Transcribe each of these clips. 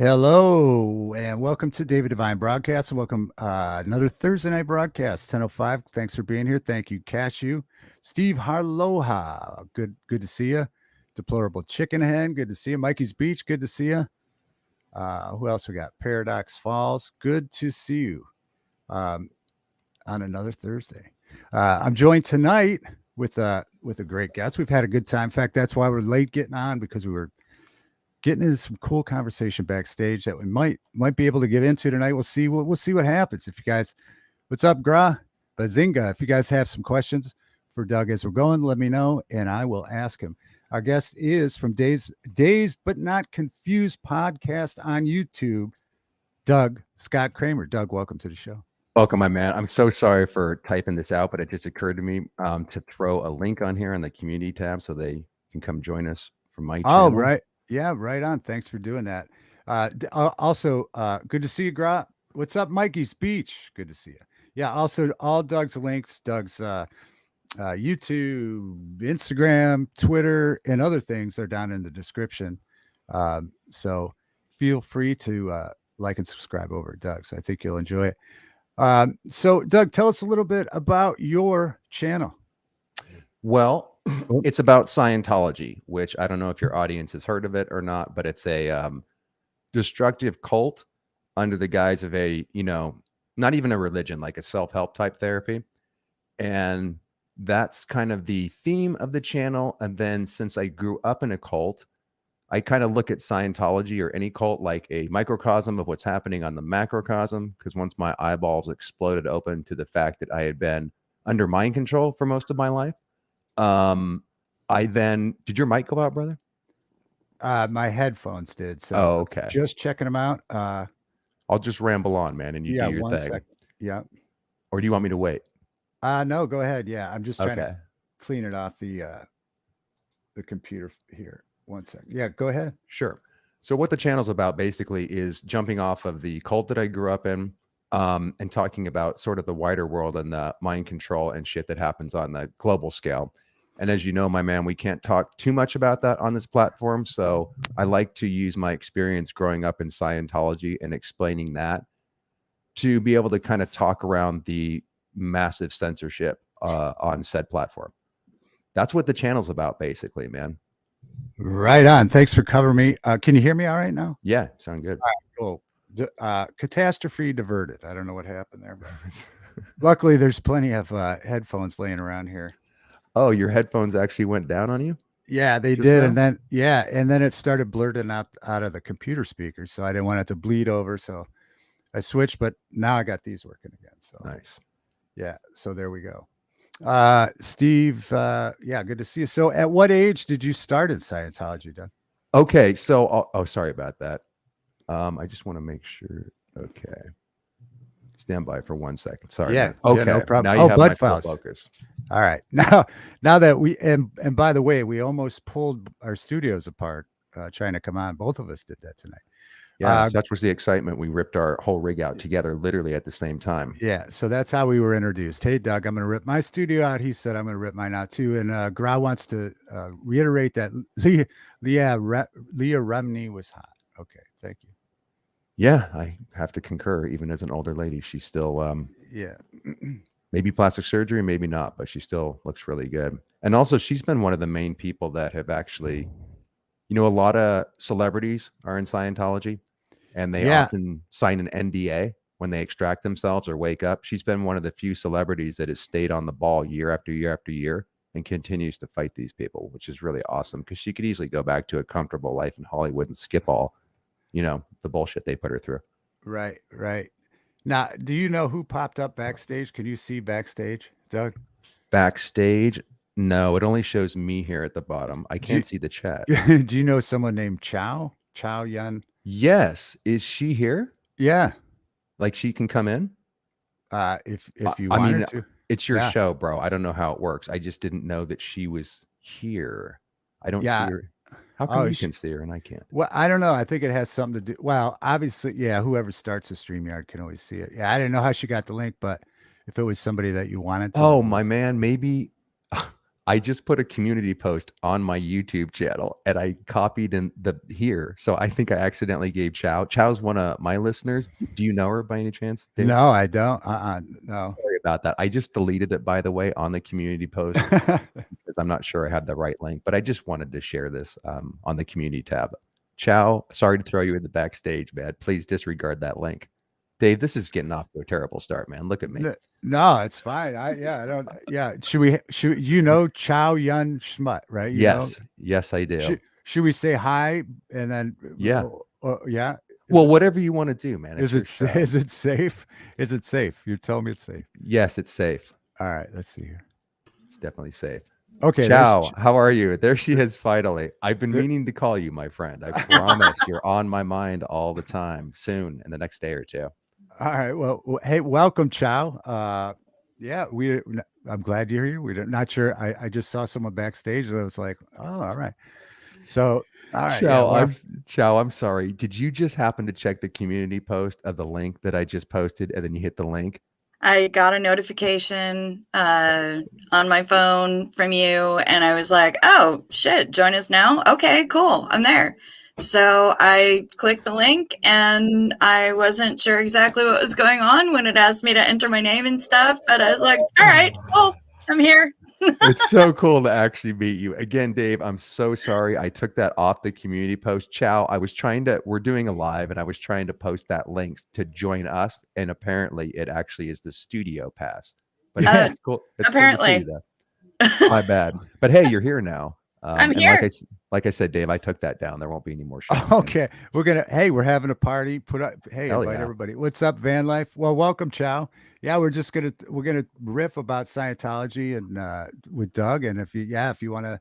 Hello and welcome to David Divine Broadcast. And welcome another Thursday night broadcast, 10:05. Thanks for being here. Thank you, Cashew. Steve Harloha. Good to see you. Deplorable Chicken Hen. Good to see you. Mikey's Beach. Good to see you. Who else we got? Paradox Falls. Good to see you on another Thursday. I'm joined tonight with a great guest. We've had a good time. In fact, that's why we're late getting on, because we were getting into some cool conversation backstage that we might be able to get into tonight. We'll see what happens. If you guys, what's up, Gra Bazinga? If you guys have some questions for Doug as we're going, let me know and I will ask him. Our guest is from Dazed but Not Confused podcast on YouTube, Doug Scott Kramer. Doug, welcome to the show. Welcome, my man. I'm so sorry for typing this out, but it just occurred to me to throw a link on here on the community tab so they can come join us from my channel. Oh, right. Yeah, right on. Thanks for doing that. Also, good to see you, Gra. What's up, Mikey's Beach? Good to see you. Yeah, also all Doug's links, Doug's YouTube, Instagram, Twitter, and other things are down in the description. So feel free to like and subscribe over at Doug's. I think you'll enjoy it. So, Doug, tell us a little bit about your channel. Well, it's about Scientology, which I don't know if your audience has heard of it or not, but it's a destructive cult under the guise of a, not even a religion, like a self-help type therapy. And that's kind of the theme of the channel. And then since I grew up in a cult, I kind of look at Scientology or any cult like a microcosm of what's happening on the macrocosm, because once my eyeballs exploded open to the fact that I had been under mind control for most of my life, did your mic go out, brother? My headphones did. So okay. Just checking them out. I'll just ramble on, man, and you do your thing. Yeah. Or do you want me to wait? No, go ahead. Yeah. I'm just trying to clean it off the computer here. 1 second. Yeah, go ahead. Sure. So what the channel's about basically is jumping off of the cult that I grew up in, and talking about sort of the wider world and the mind control and shit that happens on the global scale. And as you know, my man, we can't talk too much about that on this platform. So I like to use my experience growing up in Scientology and explaining that to be able to kind of talk around the massive censorship on said platform. That's what the channel's about, basically, man. Right on. Thanks for covering me. Can you hear me all right now? Yeah, sound good. All right, cool. Catastrophe diverted. I don't know what happened there, but luckily there's plenty of headphones laying around here. Oh, your headphones actually went down on you? Yeah, they did. Now? And then it started blurting out of the computer speakers. So I didn't want it to bleed over. So I switched, but now I got these working again. So nice. Yeah. So there we go. Steve, yeah, good to see you. So at what age did you start in Scientology, Doug? Okay. So, sorry about that. I just want to make sure. Okay. Stand by for 1 second. Sorry. Yeah. Okay. Yeah, no problem. Now you have blood my files. Focus. All right. Now that we, and by the way, we almost pulled our studios apart, trying to come on. Both of us did that tonight. Yeah, so that was the excitement. We ripped our whole rig out together literally at the same time. Yeah, so that's how we were introduced. Hey, Doug, I'm going to rip my studio out. He said, I'm going to rip mine out too. And Gra wants to reiterate that Leah Remini was hot. Okay, thank you. Yeah, I have to concur. Even as an older lady, she's still, yeah, maybe plastic surgery, maybe not, but she still looks really good. And also, she's been one of the main people that have actually, a lot of celebrities are in Scientology. And they often sign an NDA when they extract themselves or wake up. She's been one of the few celebrities that has stayed on the ball year after year after year and continues to fight these people, which is really awesome because she could easily go back to a comfortable life in Hollywood and skip all, the bullshit they put her through. Right. Now, do you know who popped up backstage? Can you see backstage, Doug? Backstage? No, it only shows me here at the bottom. I can't see the chat. Do you know someone named Chow Yun? Yes. Is she here? Yeah. Like she can come in? If you wanted to. It's your show, bro. I don't know how it works. I just didn't know that she was here. I don't see her. How come you can see her and I can't? Well, I don't know. I think it has something to do. Well, obviously, yeah, whoever starts a StreamYard can always see it. Yeah, I didn't know how she got the link, but if it was somebody that you wanted to. Oh, my man, maybe. I just put a community post on my YouTube channel and I copied in here. So I think I accidentally gave Chow. Chow's one of my listeners. Do you know her by any chance, Dave? No, I don't. No. Sorry about that. I just deleted it, by the way, on the community post because I'm not sure I had the right link, but I just wanted to share this on the community tab. Chow, sorry to throw you in the backstage, man. Please disregard that link. Dave, this is getting off to a terrible start, man. Look at me. No, it's fine. I don't. Yeah, should you know Chow Yun Schmut, right? Yes, I do. Should we say hi and then? Yeah, yeah. Well, whatever you want to do, man. Is it safe? Is it safe? You told me it's safe. Yes, it's safe. All right, let's see here. It's definitely safe. Okay. Chow, how are you? There she is finally. I've been meaning to call you, my friend. I promise you're on my mind all the time. Soon, in the next day or two. All right. Well, hey, welcome, Chow. Yeah, I'm glad you're here. We're not sure. I just saw someone backstage and I was like, oh, all right. So, all right. Chow, I'm sorry. Did you just happen to check the community post of the link that I just posted and then you hit the link? I got a notification on my phone from you and I was like, oh, shit, join us now. Okay, cool. I'm there. So I clicked the link and I wasn't sure exactly what was going on when it asked me to enter my name and stuff. But I was like, all right, cool. I'm here. It's so cool to actually meet you again, Dave. I'm so sorry. I took that off the community post. Chow, we're doing a live and I was trying to post that link to join us. And apparently it actually is the studio pass. But it's cool. It's apparently. Cool to see that. My bad. But hey, you're here now. I'm here. And like I said, Dave, I took that down. There won't be any more shows. Okay. We're having a party. Invite everybody. What's up, Van Life? Well, welcome, Chow. Yeah, we're gonna riff about Scientology and with Doug. And if you want to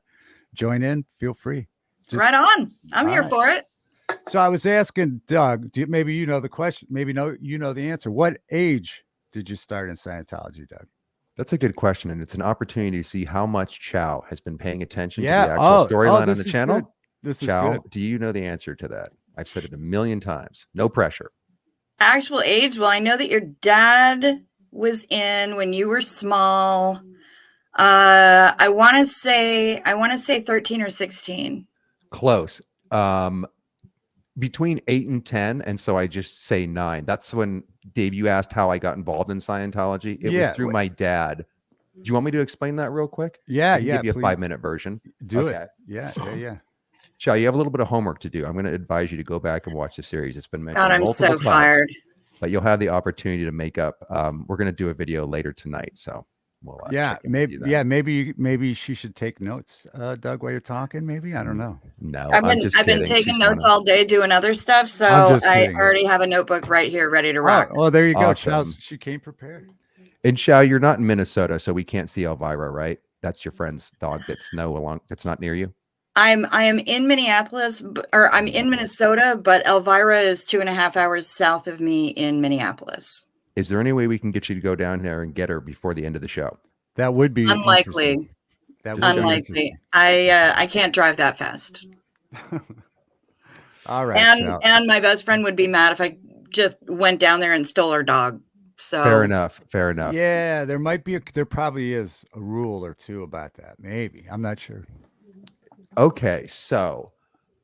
join in, feel free. Right on. I'm here for it. So I was asking Doug, maybe you know the question, maybe you know the answer. What age did you start in Scientology, Doug? That's a good question, and it's an opportunity to see how much Chow has been paying attention to the actual storyline on the channel. Good. This is Chow, good. do you know the answer to that? I've said it a million times. No pressure. Actual age? Well, I know that your dad was in when you were small. I want to say 13 or 16. Close. Between 8 and 10, and so I just say 9. That's when, Dave, you asked how I got involved in Scientology. It was through my dad. Do you want me to explain that real quick? Yeah, give you a 5-minute version. Do it. Yeah. Chow, you have a little bit of homework to do. I'm going to advise you to go back and watch the series. It's been mentioned. God, I'm so fired. But you'll have the opportunity to make up. We're going to do a video later tonight, so we'll maybe she should take notes, Doug, while you're talking. Maybe I don't know. No, I've been taking notes all day doing other stuff, so I already have a notebook right here ready to rock. Oh, there you go. Awesome. She came prepared. And Chow, you're not in Minnesota, so we can't see Elvira, right? That's your friend's dog that's not near you. I am in Minneapolis, or I'm in Minnesota, but Elvira is 2.5 hours south of me in Minneapolis. Is there any way we can get you to go down there and get her before the end of the show? That would be unlikely. Unlikely. I can't drive that fast. All right. And my best friend would be mad if I just went down there and stole her dog. So fair enough. Yeah, there probably is a rule or two about that. Maybe. I'm not sure. Okay, so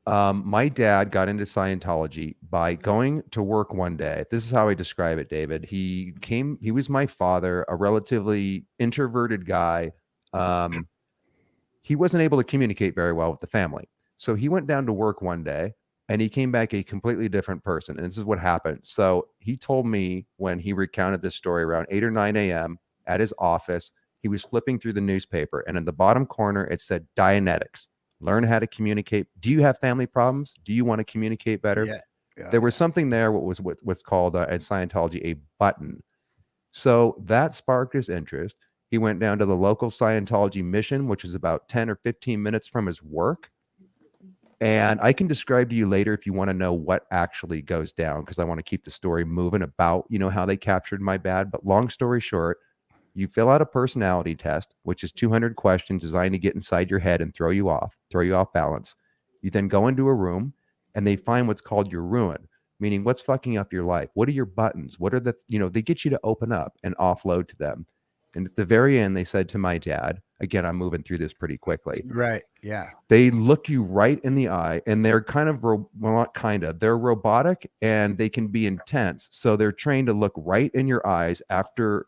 my dad got into Scientology by going to work one day. This is how I describe it, David. He was my father, a relatively introverted guy. He wasn't able to communicate very well with the family. So he went down to work one day and he came back a completely different person. And this is what happened. So he told me when he recounted this story around 8 or 9 a.m. at his office, he was flipping through the newspaper and in the bottom corner, it said Dianetics. Learn how to communicate. Do you have family problems? Do you want to communicate better? Yeah. There was something there, what's called at Scientology a button. So that sparked his interest. He went down to the local Scientology mission, which is about 10 or 15 minutes from his work. And I can describe to you later if you want to know what actually goes down, because I want to keep the story moving about, how they captured my dad. But long story short, you fill out a personality test, which is 200 questions designed to get inside your head and throw you off balance. You then go into a room and they find what's called your ruin, meaning what's fucking up your life. What are your buttons? What are they get you to open up and offload to them. And at the very end, they said to my dad, again, I'm moving through this pretty quickly. Right. Yeah. They look you right in the eye, and they're kind of, well, not kind of, they're robotic and they can be intense. So they're trained to look right in your eyes after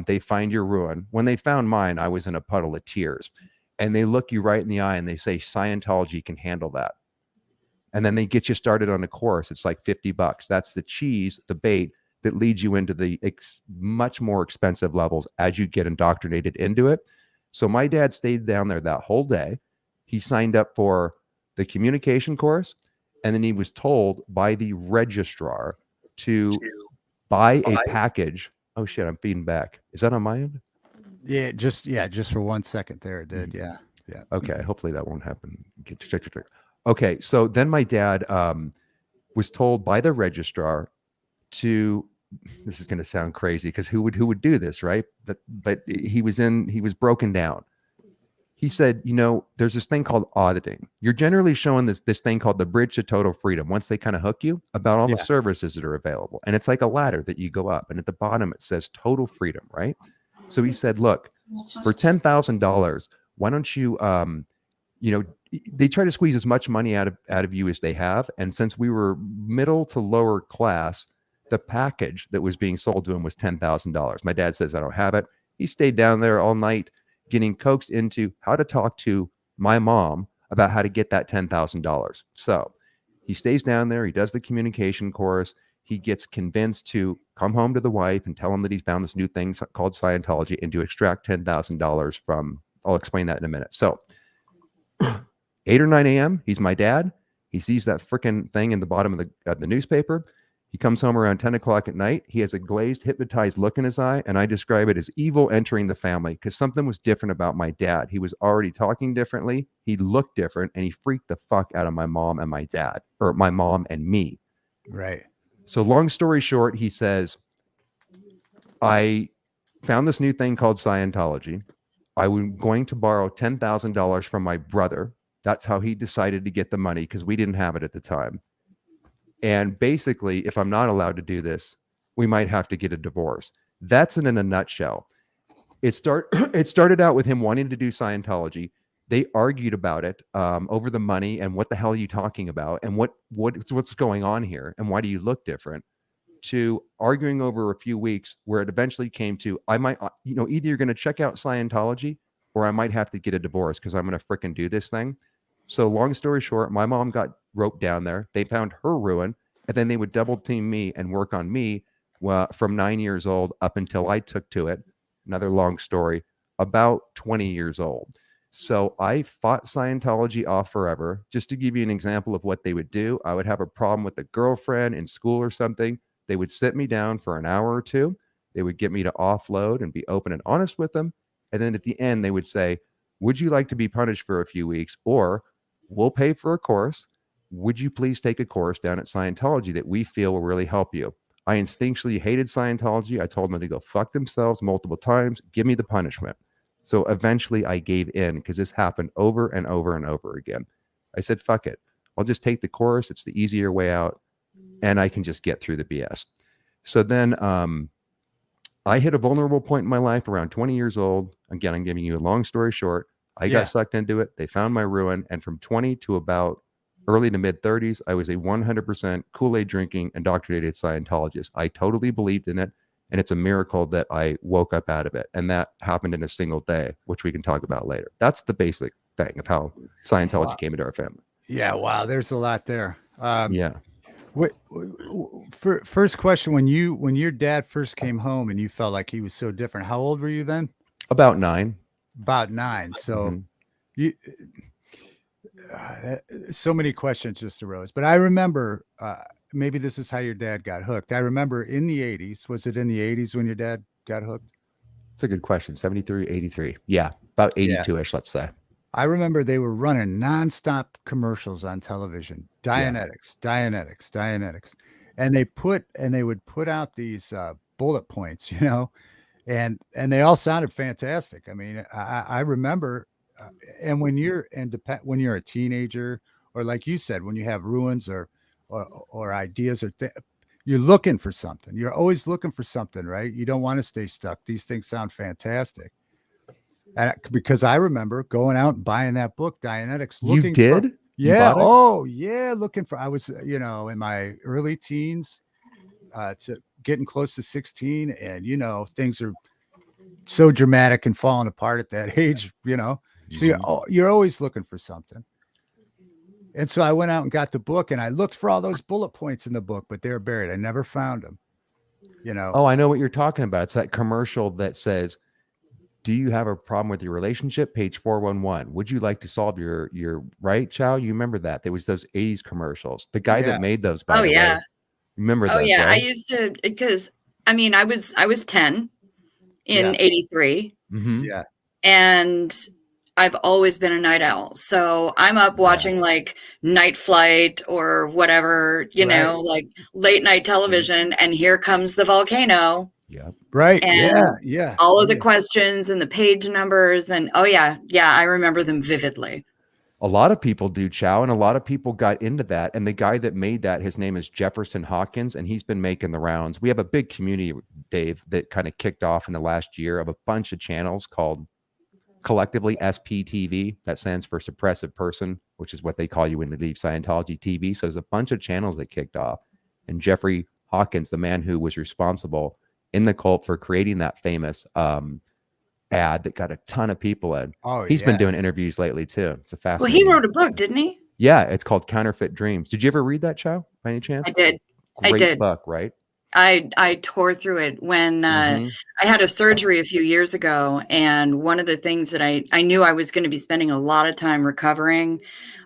they find your ruin. When they found mine, I was in a puddle of tears. And they look you right in the eye and they say, Scientology can handle that. And then they get you started on a course. It's like $50. That's the cheese, the bait that leads you into the much more expensive levels as you get indoctrinated into it. So my dad stayed down there that whole day. He signed up for the communication course, and then he was told by the registrar to buy a package. Oh shit, I'm feeding back. Is that on my end? Yeah, just for 1 second there it did. Yeah. Yeah. Okay, hopefully that won't happen. Okay, so then my dad was told by the registrar to, this is going to sound crazy because who would do this, right? But he was broken down. He said, there's this thing called auditing. You're generally showing this thing called the bridge to total freedom. Once they kind of hook you about all the services that are available. And it's like a ladder that you go up. And at the bottom, it says total freedom, right? So he said, look, for $10,000, why don't you, they try to squeeze as much money out of you as they have. And since we were middle to lower class, the package that was being sold to him was $10,000. My dad says, I don't have it. He stayed down there all night getting coaxed into how to talk to my mom about how to get that $10,000. So he stays down there. He does the communication course. He gets convinced to come home to the wife and tell him that he's found this new thing called Scientology and to extract $10,000 from, I'll explain that in a minute. So 8 or 9 a.m., he's my dad. He sees that freaking thing in the bottom of the newspaper. He comes home around 10 o'clock at night. He has a glazed, hypnotized look in his eye, and I describe it as evil entering the family because something was different about my dad. He was already talking differently. He looked different, and he freaked the fuck out of my mom and my dad, or my mom and me. Right. So long story short, he says, I found this new thing called Scientology. I was going to borrow $10,000 from my brother. That's how he decided to get the money because we didn't have it at the time. And basically, if I'm not allowed to do this, we might have to get a divorce. That's in a nutshell. It started out with him wanting to do Scientology. They argued about it over the money and what the hell are you talking about and what's going on here and why do you look different, to arguing over a few weeks where it eventually came to, I might, either you're going to check out Scientology or I might have to get a divorce because I'm going to fricking do this thing. So long story short, my mom got roped down there. They found her ruin, and then they would double team me and work on me from 9 years old up until I took to it. Another long story, about 20 years old. So I fought Scientology off forever. Just to give you an example of what they would do, I would have a problem with a girlfriend in school or something. They would sit me down for an hour or two. They would get me to offload and be open and honest with them. And then at the end, they would say, would you like to be punished for a few weeks? Or we'll pay for a course. Would you please take a course down at Scientology that we feel will really help you? I instinctually hated Scientology. I told them to go fuck themselves multiple times. Give me the punishment. So eventually I gave in because this happened over and over and over again. I said, fuck it. I'll just take the course. It's the easier way out. And I can just get through the BS. So then I hit a vulnerable point in my life around 20 years old. Again, I'm giving you a long story short. I got sucked into it. They found my ruin. And from 20 to about early to mid 30s, I was a 100% Kool-Aid drinking, indoctrinated Scientologist. I totally believed in it. And it's a miracle that I woke up out of it. And that happened in a single day, which we can talk about later. That's the basic thing of how Scientology came into our family. Yeah. Wow. There's a lot there. Yeah. First question, when your dad first came home and you felt like he was so different, how old were you then? About 9. About 9. So you so many questions just arose, but I remember maybe this is how your dad got hooked. I remember in the 80s, was it in the 80s when your dad got hooked? It's a good question. 73, 83. Yeah. About 82-ish, let's say. I remember they were running nonstop commercials on television. Dianetics. And they would put out these bullet points, and they all sounded fantastic. I mean, I remember, and when you're a teenager, or like you said, when you have ruins or ideas or you're looking for something. You're always looking for something, right? You don't want to stay stuck. These things sound fantastic. And because I remember going out and buying that book, Dianetics, You looking did? for, You yeah. bought it? Oh, yeah. Looking for, I was, in my early teens, to getting close to 16. And, things are so dramatic and falling apart at that age, So you're always looking for something. And so I went out and got the book and I looked for all those bullet points in the book, but they're buried. I never found them, Oh, I know what you're talking about. It's that commercial that says, do you have a problem with your relationship? Page 411. Would you like to solve your right, Chow? You remember that? There was those 80s commercials. The guy Yeah. that made those, by Oh the yeah. way. Remember Oh those, yeah. I right? used to, because I mean I was 10 in Yeah. 83. Mm-hmm. Yeah. And I've always been a night owl. So I'm up watching like Night Flight or whatever, like late night television. And here comes the volcano. Yeah. Right. And Yeah. all of the questions and the page numbers. And yeah, I remember them vividly. A lot of people do, Chow, and a lot of people got into that. And the guy that made that, his name is Jefferson Hawkins, and he's been making the rounds. We have a big community, Dave, that kind of kicked off in the last year of a bunch of channels called collectively SPTV. That stands for Suppressive Person, which is what they call you when they leave Scientology TV. So there's a bunch of channels that kicked off. And Jeffrey Hawkins, the man who was responsible in the cult for creating that famous ad that got a ton of people in. Oh, He's been doing interviews lately too. It's a Well, fascinating. he wrote a book, didn't he? Yeah, it's called Counterfeit Dreams. Did you ever read that, Chow, by any chance? I did. Great book, right? I tore through it when I had a surgery a few years ago. And one of the things that I knew I was going to be spending a lot of time recovering,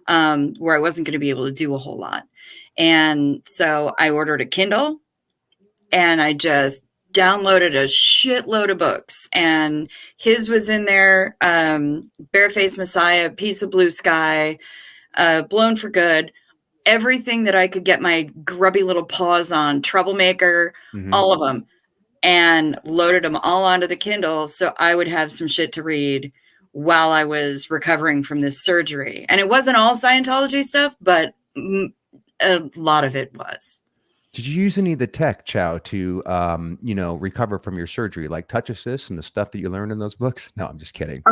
where I wasn't going to be able to do a whole lot. And so I ordered a Kindle and I just downloaded a shitload of books. And his was in there, Barefaced Messiah, Piece of Blue Sky, Blown for Good. Everything that I could get my grubby little paws on, Troublemaker, all of them, and loaded them all onto the Kindle so I would have some shit to read while I was recovering from this surgery. And it wasn't all Scientology stuff, but a lot of it was. Did you use any of the tech, Chow, to recover from your surgery, like Touch Assist and the stuff that you learned in those books? No, I'm just kidding.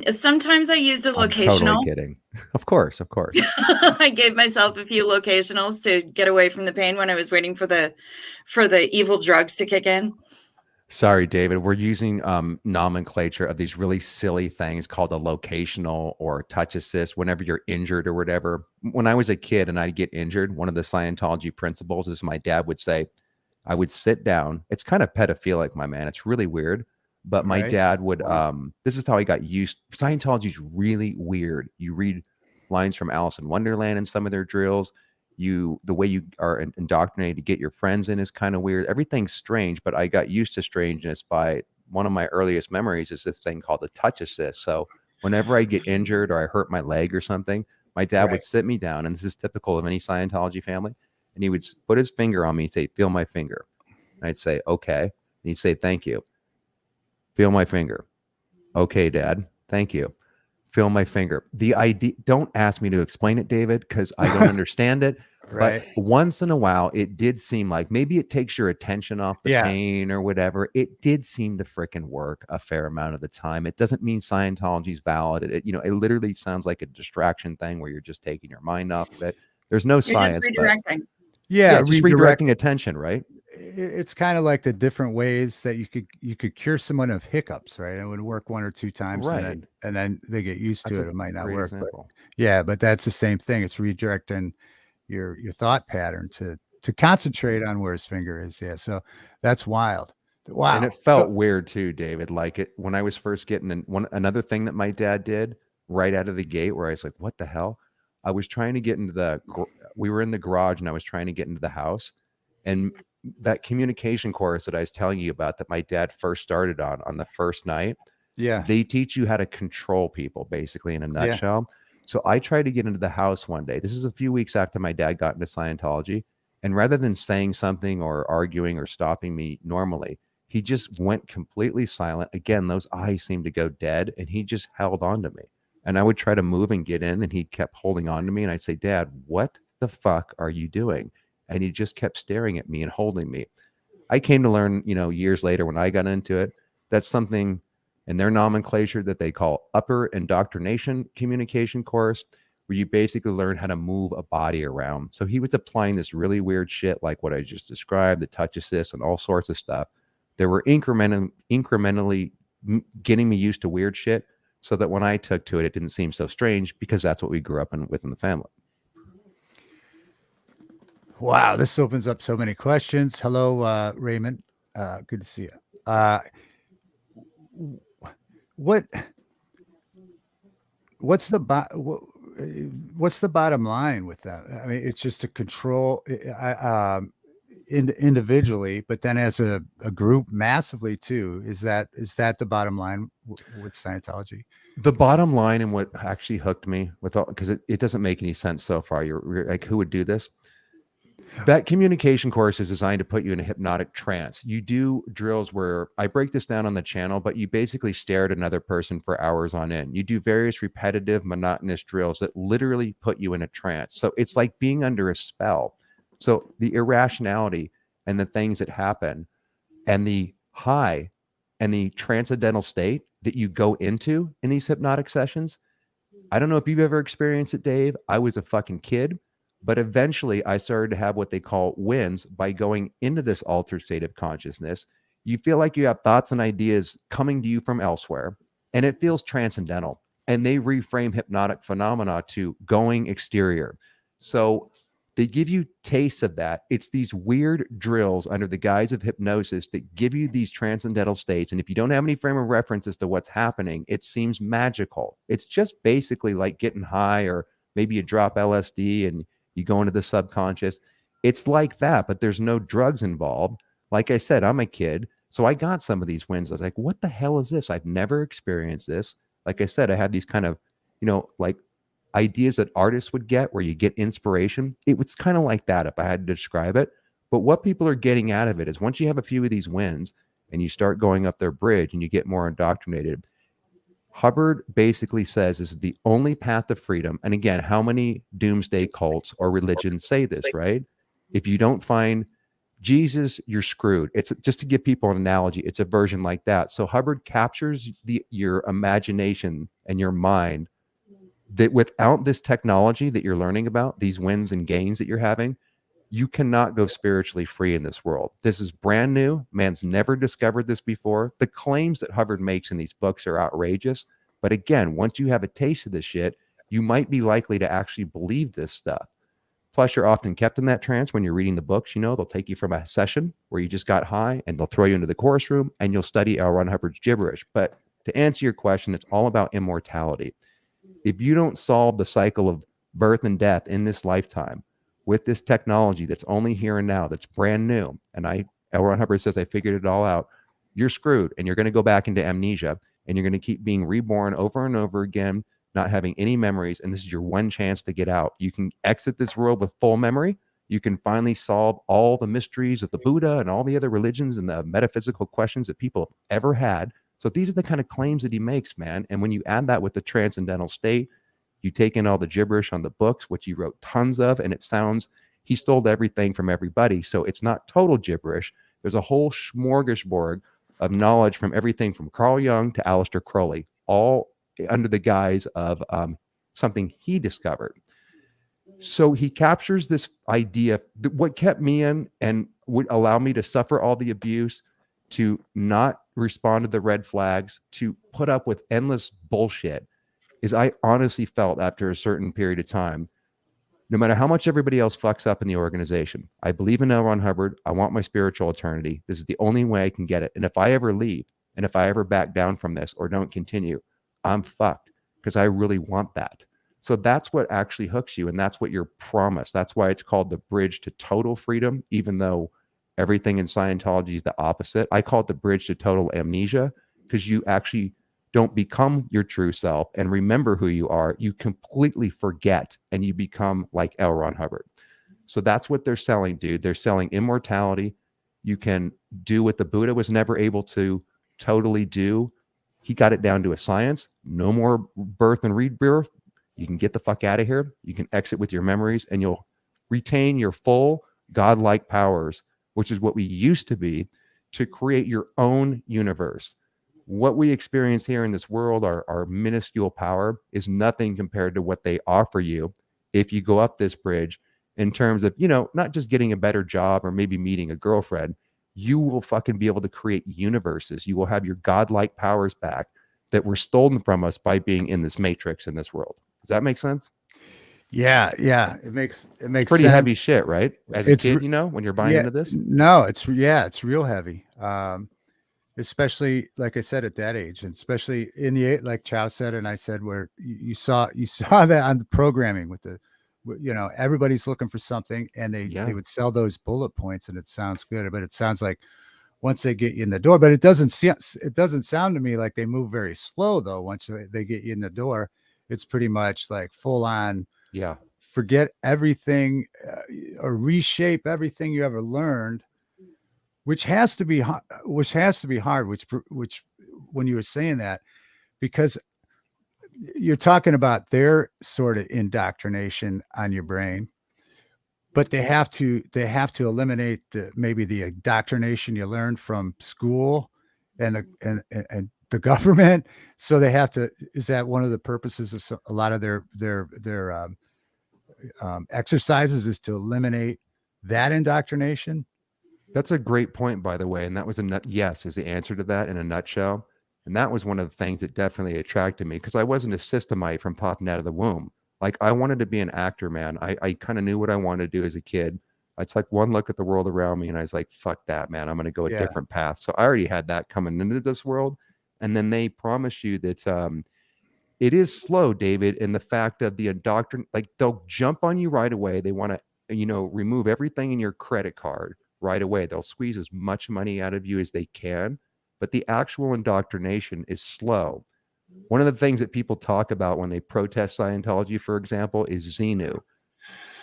Sometimes I used a locational. I'm totally kidding. Of course. I gave myself a few locationals to get away from the pain when I was waiting for the evil drugs to kick in. Sorry, David. We're using nomenclature of these really silly things called a locational or touch assist whenever you're injured or whatever. When I was a kid and I'd get injured, one of the Scientology principles is my dad would say, I would sit down. It's kind of pedophilic, my man. It's really weird. But my dad would, this is how I got used. Scientology is really weird. You read lines from Alice in Wonderland in some of their drills. The way you are indoctrinated to get your friends in is kind of weird. Everything's strange, but I got used to strangeness by one of my earliest memories is this thing called the touch assist. So whenever I get injured or I hurt my leg or something, my dad would sit me down, and this is typical of any Scientology family, and he would put his finger on me and say, feel my finger. And I'd say, okay. And he'd say, thank you. Feel my finger. Okay, Dad. Thank you. Feel my finger. The idea, don't ask me to explain it, David, because I don't understand it. But once in a while, it did seem like maybe it takes your attention off the pain or whatever. It did seem to frickin' work a fair amount of the time. It doesn't mean Scientology is valid. It literally sounds like a distraction thing where you're just taking your mind off of it. There's no science. Just redirecting. Just redirecting attention, right? It's kind of like the different ways that you could cure someone of hiccups, right? It would work one or two times, and then they get used to it. It might not work, but that's the same thing. It's redirecting your thought pattern to concentrate on where his finger is. Yeah, so that's wild. Wow, and it felt weird too, David. Like it when I was first getting another thing that my dad did right out of the gate, where I was like, "What the hell?" I was trying to get into we were in the garage, and I was trying to get into the house, and that communication course that I was telling you about that my dad first started on the first night. Yeah. They teach you how to control people basically in a nutshell. Yeah. So I tried to get into the house one day. This is a few weeks after my dad got into Scientology. And rather than saying something or arguing or stopping me normally, he just went completely silent. Again, those eyes seemed to go dead, and he just held on to me. And I would try to move and get in, and he kept holding on to me. And I'd say, Dad, what the fuck are you doing? And he just kept staring at me and holding me. I came to learn, years later when I got into it, that's something in their nomenclature that they call upper indoctrination communication course, where you basically learn how to move a body around. So he was applying this really weird shit like what I just described, the touch assist and all sorts of stuff. They were incrementally getting me used to weird shit so that when I took to it, it didn't seem so strange because that's what we grew up with in the family. Wow, this opens up so many questions. Hello, Raymond. Good to see you. What's the bottom line with that? I mean, it's just to control individually, but then as a group massively too. Is that the bottom line with Scientology? The bottom line and what actually hooked me with all, because it doesn't make any sense so far. You're like, who would do this? That communication course is designed to put you in a hypnotic trance. You do drills where I break this down on the channel, but you basically stare at another person for hours on end. You do various repetitive, monotonous drills that literally put you in a trance. So it's like being under a spell. So the irrationality and the things that happen and the high and the transcendental state that you go into in these hypnotic sessions. I don't know if you've ever experienced it, Dave. I was a fucking kid. But eventually I started to have what they call wins by going into this altered state of consciousness. You feel like you have thoughts and ideas coming to you from elsewhere, and it feels transcendental. And they reframe hypnotic phenomena to going exterior. So they give you tastes of that. It's these weird drills under the guise of hypnosis that give you these transcendental states. And if you don't have any frame of reference as to what's happening, it seems magical. It's just basically like getting high, or maybe you drop LSD and you go into the subconscious. It's like that, but there's no drugs involved. Like I said, I'm a kid, so I got some of these wins. I was like, what the hell is this? I've never experienced this. Like I said, I had these kind of, like ideas that artists would get where you get inspiration. It was kind of like that if I had to describe it. But what people are getting out of it is once you have a few of these wins and you start going up their bridge and you get more indoctrinated, Hubbard basically says this is the only path to freedom. And again, how many doomsday cults or religions say this, right? If you don't find Jesus, you're screwed. It's just to give people an analogy. It's a version like that. So Hubbard captures your imagination and your mind that without this technology that you're learning about, these wins and gains that you're having, you cannot go spiritually free in this world. This is brand new. Man's never discovered this before. The claims that Hubbard makes in these books are outrageous. But again, once you have a taste of this shit, you might be likely to actually believe this stuff. Plus, you're often kept in that trance when you're reading the books. They'll take you from a session where you just got high and they'll throw you into the chorus room and you'll study L. Ron Hubbard's gibberish. But to answer your question, it's all about immortality. If you don't solve the cycle of birth and death in this lifetime, with this technology that's only here and now, that's brand new, and L. Ron Hubbard says I figured it all out, you're screwed, and you're going to go back into amnesia, and you're going to keep being reborn over and over again, not having any memories, and this is your one chance to get out. You can exit this world with full memory. You can finally solve all the mysteries of the Buddha and all the other religions and the metaphysical questions that people have ever had. So these are the kind of claims that he makes, man. And when you add that with the transcendental state, you take in all the gibberish on the books, which he wrote tons of, and it sounds, he stole everything from everybody. So it's not total gibberish. There's a whole smorgasbord of knowledge from everything from Carl Jung to Aleister Crowley, all under the guise of something he discovered. So he captures this idea that what kept me in and would allow me to suffer all the abuse, to not respond to the red flags, to put up with endless bullshit, is I honestly felt after a certain period of time, no matter how much everybody else fucks up in the organization, I believe in L. Ron Hubbard. I want my spiritual eternity. This is the only way I can get it. And if I ever leave, and if I ever back down from this or don't continue, I'm fucked because I really want that. So that's what actually hooks you. And that's what you're promised. That's why it's called the bridge to total freedom, even though everything in Scientology is the opposite. I call it the bridge to total amnesia because you actually don't become your true self and remember who you are. You completely forget and you become like L. Ron Hubbard. So that's what they're selling, dude. They're selling immortality. You can do what the Buddha was never able to totally do. He got it down to a science. No more birth and rebirth. You can get the fuck out of here. You can exit with your memories and you'll retain your full godlike powers, which is what we used to be, to create your own universe. What we experience here in this world, our minuscule power, is nothing compared to what they offer you if you go up this bridge in terms of, not just getting a better job or maybe meeting a girlfriend. You will fucking be able to create universes. You will have your godlike powers back that were stolen from us by being in this matrix in this world. Does that make sense? Yeah, it makes Pretty sense. heavy shit, right? As a It's kid, when you're buying Yeah, into this. no, it's real heavy. Especially like I said at that age, and especially in the like Chow said and I said, where you saw that on the programming with the, everybody's looking for something, and they would sell those bullet points, and it sounds good, but it sounds like once they get you in the door, but it doesn't sound to me like they move very slow though. Once they get you in the door, it's pretty much like full on. Yeah. Forget everything, or reshape everything you ever learned, which has to be hard. Which when you were saying that, because you're talking about their sort of indoctrination on your brain, but they have to eliminate maybe the indoctrination you learned from school and the government. So they have to. Is that one of the purposes of a lot of their exercises, is to eliminate that indoctrination? That's a great point, by the way. And that was yes is the answer to that in a nutshell. And that was one of the things that definitely attracted me, because I wasn't a systemite from popping out of the womb. Like, I wanted to be an actor, man. I kind of knew what I wanted to do as a kid. I took one look at the world around me and I was like, fuck that, man. I'm going to go a different path. So I already had that coming into this world. And then they promise you that it is slow, David, in the fact of the indoctrination. Like, they'll jump on you right away. They want to, remove everything in your credit card right away. They'll squeeze as much money out of you as they can, but the actual indoctrination is slow. One of the things that people talk about when they protest Scientology, for example, is Xenu,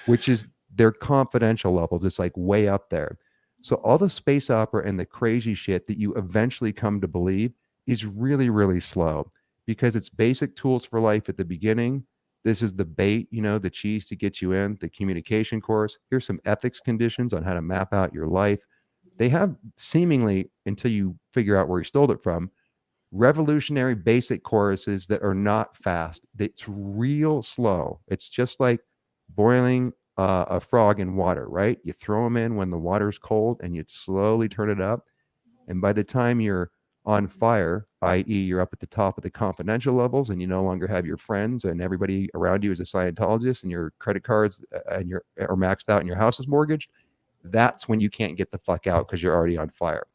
which is their confidential levels. It's like way up there. So all the space opera and the crazy shit that you eventually come to believe is really, really slow, because it's basic tools for life at the beginning. This is the bait, the cheese to get you in, the communication course. Here's some ethics conditions on how to map out your life. They have, seemingly, until you figure out where you stole it from, revolutionary basic courses that are not fast. It's real slow. It's just like boiling a frog in water, right? You throw them in when the water's cold and you slowly turn it up. And by the time you're on fire, i.e., you're up at the top of the confidential levels and you no longer have your friends and everybody around you is a Scientologist and your credit cards are maxed out and your house is mortgaged, that's when you can't get the fuck out because you're already on fire.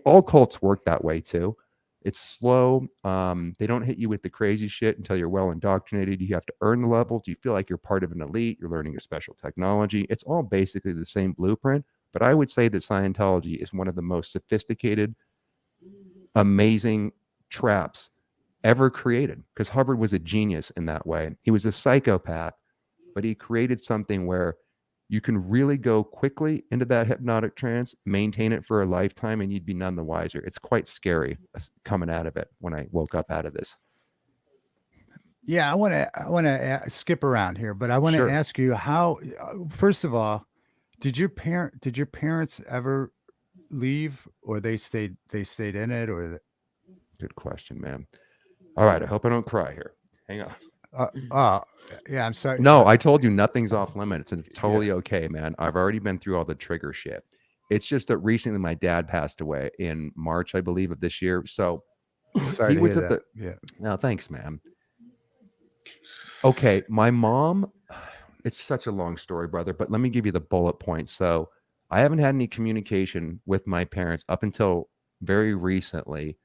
All cults work that way too. It's slow. They don't hit you with the crazy shit until you're well indoctrinated. You have to earn the level. Do you feel like you're part of an elite? You're learning a special technology. It's all basically the same blueprint. But I would say that Scientology is one of the most sophisticated, amazing traps ever created, because Hubbard was a genius in that way. He was a psychopath, but he created something where you can really go quickly into that hypnotic trance, maintain it for a lifetime, and you'd be none the wiser. It's quite scary coming out of it when I woke up out of this. Yeah, I want to skip around here, but I want to ask you how. First of all, did your parents ever leave, or they stayed in it, or? Good question, man. All right, I hope I don't cry here. Hang on. Yeah, I'm sorry. No, I told you nothing's off limits, and it's totally okay, man. I've already been through all the trigger shit. It's just that recently my dad passed away in March, I believe, of this year. So sorry he was at the. Yeah. No, thanks, man. Okay, my mom. It's such a long story, brother, but let me give you the bullet points. So I haven't had any communication with my parents up until very recently.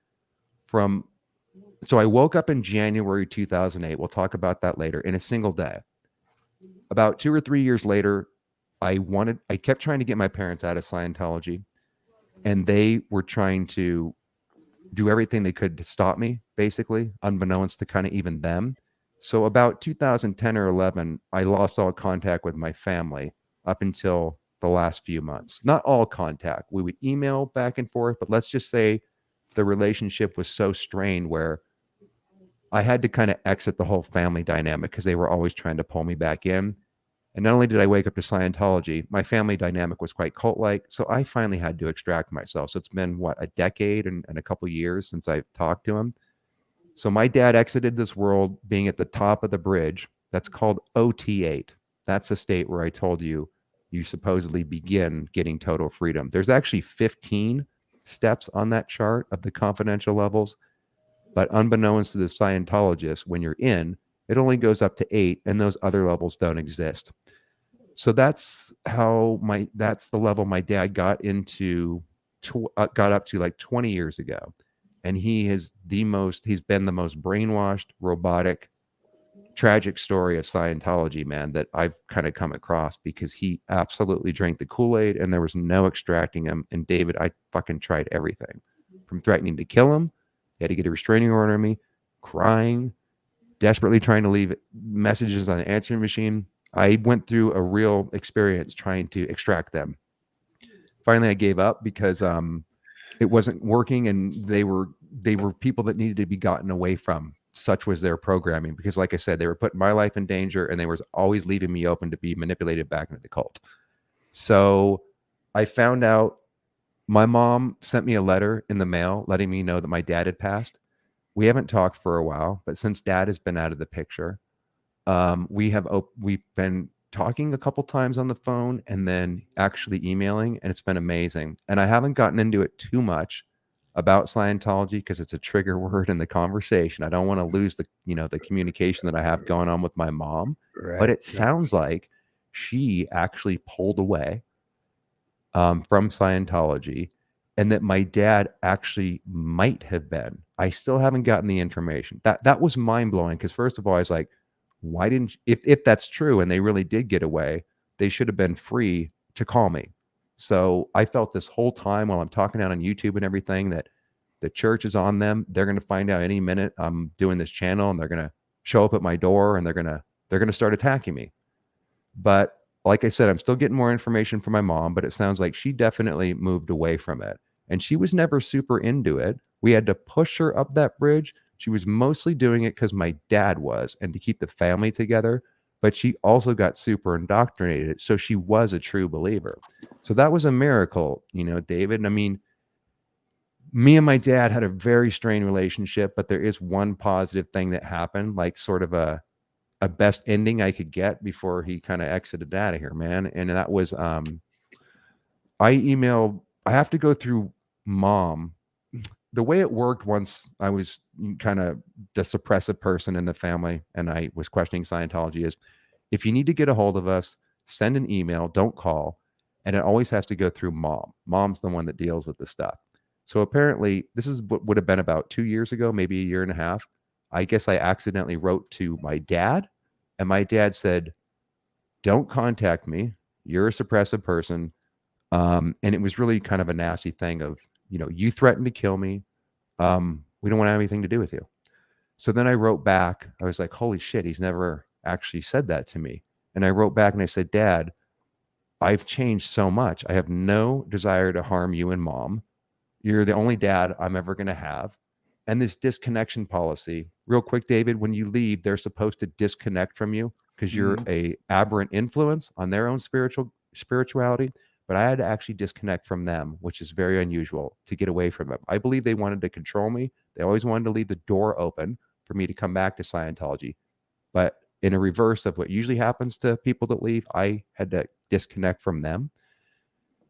So I woke up in January 2008. We'll talk about that later, in a single day. About 2 or 3 years later, I kept trying to get my parents out of Scientology, and they were trying to do everything they could to stop me, basically, unbeknownst to kind of even them. So about 2010 or 11, I lost all contact with my family up until the last few months. Not all contact. We would email back and forth, but let's just say the relationship was so strained where I had to kind of exit the whole family dynamic because they were always trying to pull me back in. And not only did I wake up to Scientology, my family dynamic was quite cult-like. So I finally had to extract myself. So it's been, what, a decade and a couple years since I've talked to him. So my dad exited this world being at the top of the bridge. That's called OT8. That's the state where I told you you supposedly begin getting total freedom. There's actually 15 steps on that chart of the confidential levels. But unbeknownst to the Scientologists, when you're in, it only goes up to 8, and those other levels don't exist. So that's the level my dad got up to like 20 years ago. And he's been the most brainwashed, robotic, tragic story of Scientology, man, that I've kind of come across, because he absolutely drank the Kool-Aid and there was no extracting him. And David, I fucking tried everything from threatening to kill him. He had to get a restraining order on me, crying, desperately trying to leave messages on the answering machine. I went through a real experience trying to extract them. Finally, I gave up because it wasn't working, and they were people that needed to be gotten away from. Such was their programming, because like I said, they were putting my life in danger, and they was always leaving me open to be manipulated back into the cult. So I found out my mom sent me a letter in the mail letting me know that my dad had passed. We haven't talked for a while, but since dad has been out of the picture, we've been talking a couple times on the phone and then actually emailing, and it's been amazing. And I haven't gotten into it too much about Scientology because it's a trigger word in the conversation. I don't want to lose the communication that I have going on with my mom. Right. But it sounds like she actually pulled away from Scientology, and that my dad actually might have been. I still haven't gotten the information. That was mind-blowing, because first of all, I was like, why didn't, if that's true and they really did get away, they should have been free to call me. So I felt this whole time while I'm talking out on YouTube and everything that the church is on them. They're going to find out any minute I'm doing this channel, and they're going to show up at my door, and they're going to start attacking me. But like I said, I'm still getting more information from my mom, but it sounds like she definitely moved away from it. And she was never super into it. We had to push her up that bridge. She was mostly doing it because my dad was, and to keep the family together. But she also got super indoctrinated. So she was a true believer. So that was a miracle, David. I mean, me and my dad had a very strained relationship, but there is one positive thing that happened, like sort of a best ending I could get before he kind of exited out of here, man. And that was, I have to go through mom. The way it worked once I was kind of the suppressive person in the family and I was questioning Scientology is, if you need to get a hold of us, send an email, don't call. And it always has to go through mom. Mom's the one that deals with the stuff. So apparently this is what would have been about 2 years ago, maybe a year and a half. I guess I accidentally wrote to my dad, and my dad said, don't contact me. You're a suppressive person. And it was really kind of a nasty thing of, you threatened to kill me. We don't want to have anything to do with you. So then I wrote back. I was like, holy shit, he's never actually said that to me. And I wrote back and I said, Dad, I've changed so much. I have no desire to harm you and mom. You're the only dad I'm ever going to have. And this disconnection policy, real quick, David, when you leave, they're supposed to disconnect from you because you're a aberrant influence on their own spirituality. But I had to actually disconnect from them, which is very unusual, to get away from them. I believe they wanted to control me. They always wanted to leave the door open for me to come back to Scientology. But in a reverse of what usually happens to people that leave, I had to disconnect from them.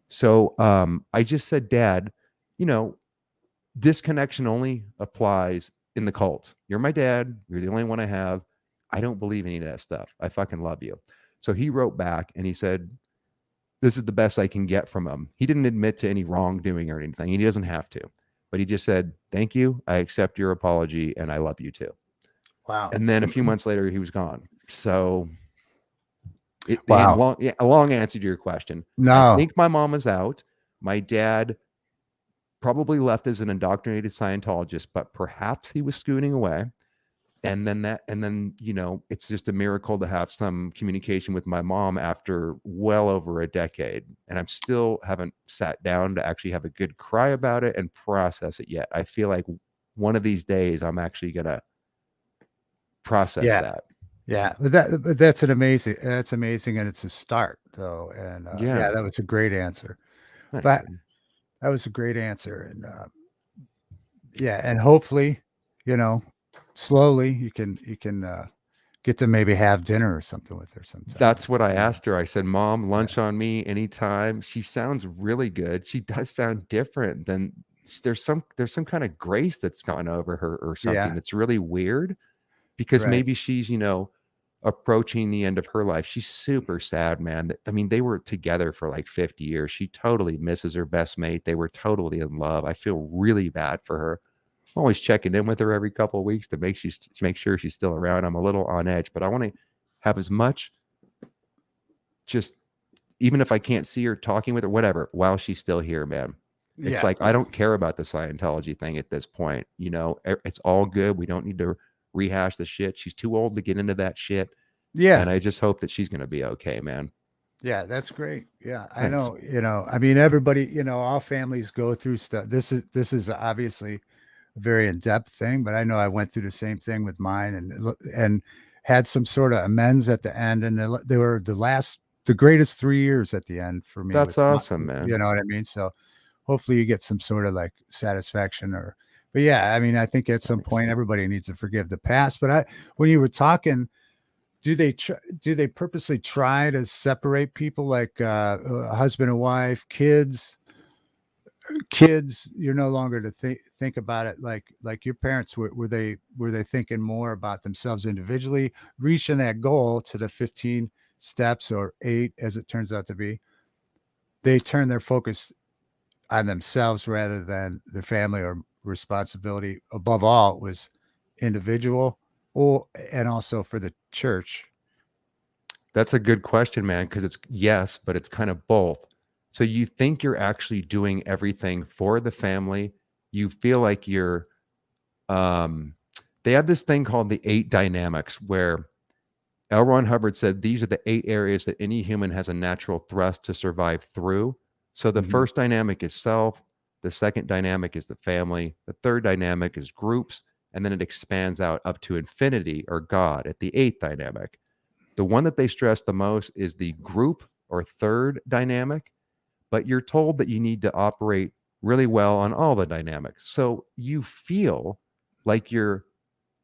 So I just said, Dad, disconnection only applies in the cult. You're my dad. You're the only one I have. I don't believe any of that stuff. I fucking love you. So he wrote back and he said, this is the best I can get from him. He didn't admit to any wrongdoing or anything. He doesn't have to. But he just said, thank you. I accept your apology and I love you too. Wow. And then a few months later, he was gone. So Wow. a long answer to your question. No. I think my mom was out. My dad probably left as an indoctrinated Scientologist, but perhaps he was scooting away. And then, it's just a miracle to have some communication with my mom after well over a decade. And I'm still haven't sat down to actually have a good cry about it and process it yet. I feel like one of these days I'm actually going to process that. Yeah, but that's amazing, and it's a start though. And Yeah. yeah, that was a great answer. Thanks, But dude. that was a great answer, and yeah, and hopefully, you know, slowly you can get to maybe have dinner or something with her sometime. That's what I You know? asked her. I said, "Mom, Yeah, lunch on me anytime." She sounds really good. She does sound different than there's some kind of grace that's gone over her or something yeah, that's really weird because right. maybe she's, approaching the end of her life. She's super sad, man. I mean, they were together for like 50 years. She totally misses her best mate. They were totally in love. I feel really bad for her. I'm always checking in with her every couple of weeks to make sure she's still around. I'm a little on edge, but I want to have as much just even if I can't see her talking with her, whatever, while she's still here, man. It's Yeah, like I don't care about the Scientology thing at this point. It's all good. We don't need to rehash the shit. She's too old to get into that shit. yeah, And I just hope that she's going to be okay, man. yeah. That's great. Yeah, I Thanks. know. I mean, everybody. All families go through stuff. This is obviously a very in depth thing, but I know I went through the same thing with mine, and had some sort of amends at the end, and they were the greatest 3 years at the end for me That's with my, awesome, man. you know what I mean? So hopefully you get some sort of like satisfaction but yeah, I mean, I think at some Thanks. point everybody needs to forgive the past. But when you were talking, do they purposely try to separate people like husband and wife, kids? You're no longer to think about it like your parents were they thinking more about themselves individually, reaching that goal to the 15 steps or 8 as it turns out to be. They turn their focus on themselves rather than their family, or responsibility above all was individual, or and also for the church. That's a good question, man, because it's yes, but it's kind of both. So you think you're actually doing everything for the family. You feel like um, they have this thing called the 8 dynamics where L. Ron Hubbard said these are the 8 areas that any human has a natural thrust to survive through. So the Mhm. first dynamic is self, the second dynamic is the family, the third dynamic is groups, and then it expands out up to infinity or God at the 8th dynamic. The one that they stress the most is the group or third dynamic, but you're told that you need to operate really well on all the dynamics. So you feel like you're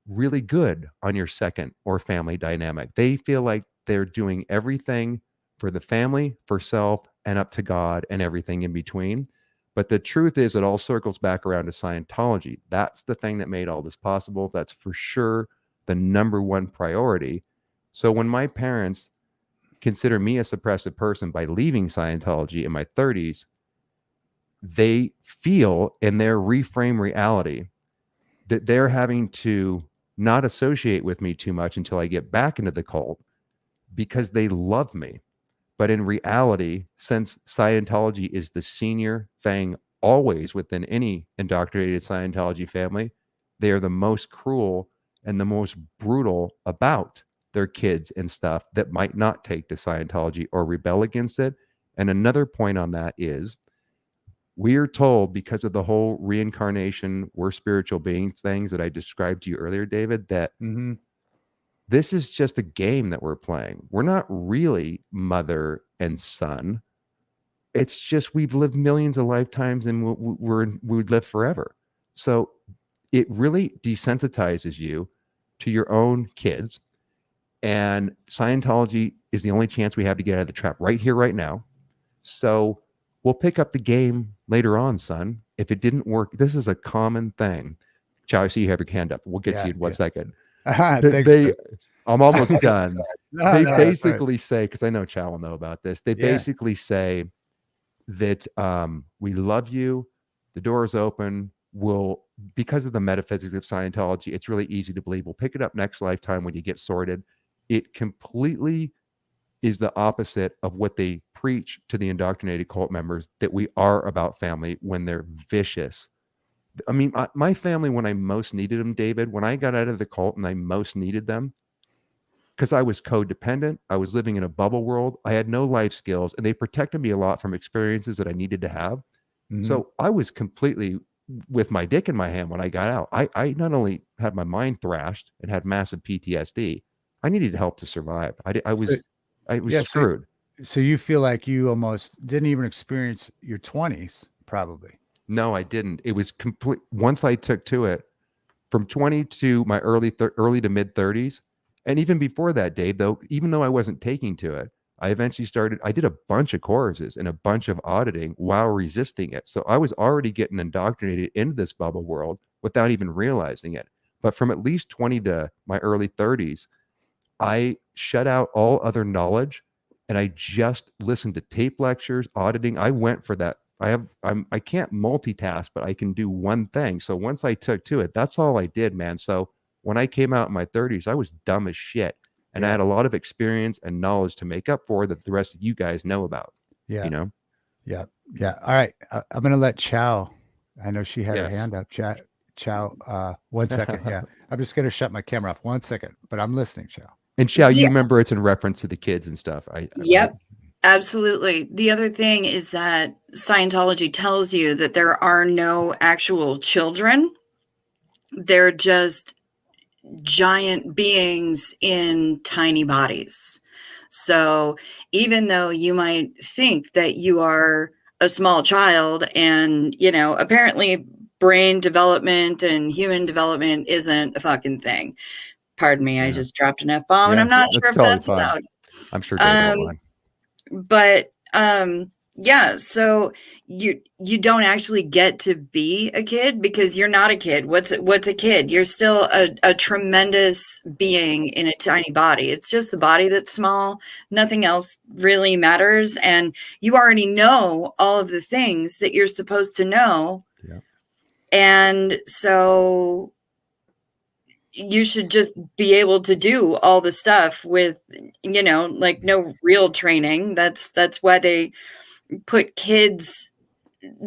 really good on your second or family dynamic. They feel like they're doing everything for the family, for self, and up to God and everything in between. But the truth is, it all circles back around to Scientology. That's the thing that made all this possible. That's for sure the number one priority. So when my parents consider me a suppressive person by leaving Scientology in my 30s, they feel in their reframe reality that they're having to not associate with me too much until I get back into the cult because they love me. But in reality, since Scientology is the senior thing always within any indoctrinated Scientology family, they are the most cruel and the most brutal about their kids and stuff that might not take to Scientology or rebel against it. And another point on that is we are told because of the whole reincarnation, we're spiritual beings things that I described to you earlier, David, that Mhm. this is just a game that we're playing. We're not really mother and son. It's just we've lived millions of lifetimes and we would live forever. So it really desensitizes you to your own kids. And Scientology is the only chance we have to get out of the trap right here, right now. So we'll pick up the game later on, son. If it didn't work, this is a common thing. Chow, I see you have your hand up. We'll get to Yeah, you in one yeah. second. Thanks, They man. I'm almost done. No, They no, that's all right. basically say, because I know Chow will know about this, they Yeah. basically say that we love you, the door is open. We'll, because of the metaphysics of Scientology, it's really easy to believe. We'll pick it up next lifetime when you get sorted. It completely is the opposite of what they preach to the indoctrinated cult members, that we are about family when they're vicious. I mean, my family, when I most needed them, David, when I got out of the cult and I most needed them, because I was codependent, I was living in a bubble world, I had no life skills, and they protected me a lot from experiences that I needed to have. Mhm. So I was completely with my dick in my hand when I got out. I not only had my mind thrashed and had massive PTSD, I needed help to survive. I was yeah, screwed. So you feel like you almost didn't even experience your 20s, probably. No, I didn't. It was complete. Once I took to it, from 20 to my early to mid 30s, and even before that, Dave, though, even though I wasn't taking to it, I eventually started. I did a bunch of courses and a bunch of auditing while resisting it. So I was already getting indoctrinated into this bubble world without even realizing it. But from at least 20 to my early 30s, I shut out all other knowledge and I just listened to tape lectures, auditing. I went for that. I can't multitask, but I can do one thing. So once I took to it, that's all I did, man. So when I came out in my 30s, I was dumb as shit. And I had a lot of experience and knowledge to make up for that the rest of you guys know about. Yeah. You know? Yeah. Yeah. All right. I'm going to let Chow. I know she had her hand up. Chow, 1 second. Yeah. I'm just going to shut my camera off 1 second, but I'm listening, Chow. And Chow, you remember it's in reference to the kids and stuff. Yep. Absolutely. The other thing is that Scientology tells you that there are no actual children. They're just giant beings in tiny bodies. So even though you might think that you are a small child and, you know, apparently brain development and human development isn't a fucking thing. Pardon me, I just dropped an F-bomb and I'm not sure if that's allowed. I'm sure Dave won't mind. But yeah, so you don't actually get to be a kid because you're not a kid. What's a kid? You're still a tremendous being in a tiny body. It's just the body that's small. Nothing else really matters. And you already know all of the things that you're supposed to know. Yeah. And so you should just be able to do all the stuff with, you know, like no real training. That's why they put kids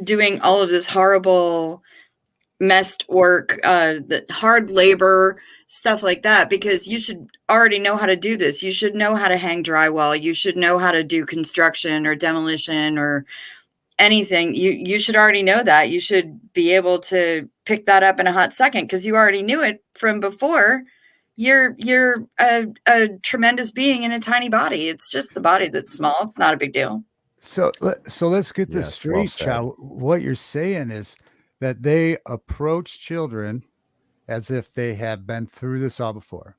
doing all of this horrible messed work, the hard labor, stuff like that, because you should already know how to do this. You should know how to hang drywall. You should know how to do construction or demolition or anything. You should already know that. You should be able to pick that up in a hot second because you already knew it from before. You're a tremendous being in a tiny body. It's just the body that's small. It's not a big deal. So let's get this straight, Chow. What you're saying is that they approach children as if they have been through this all before.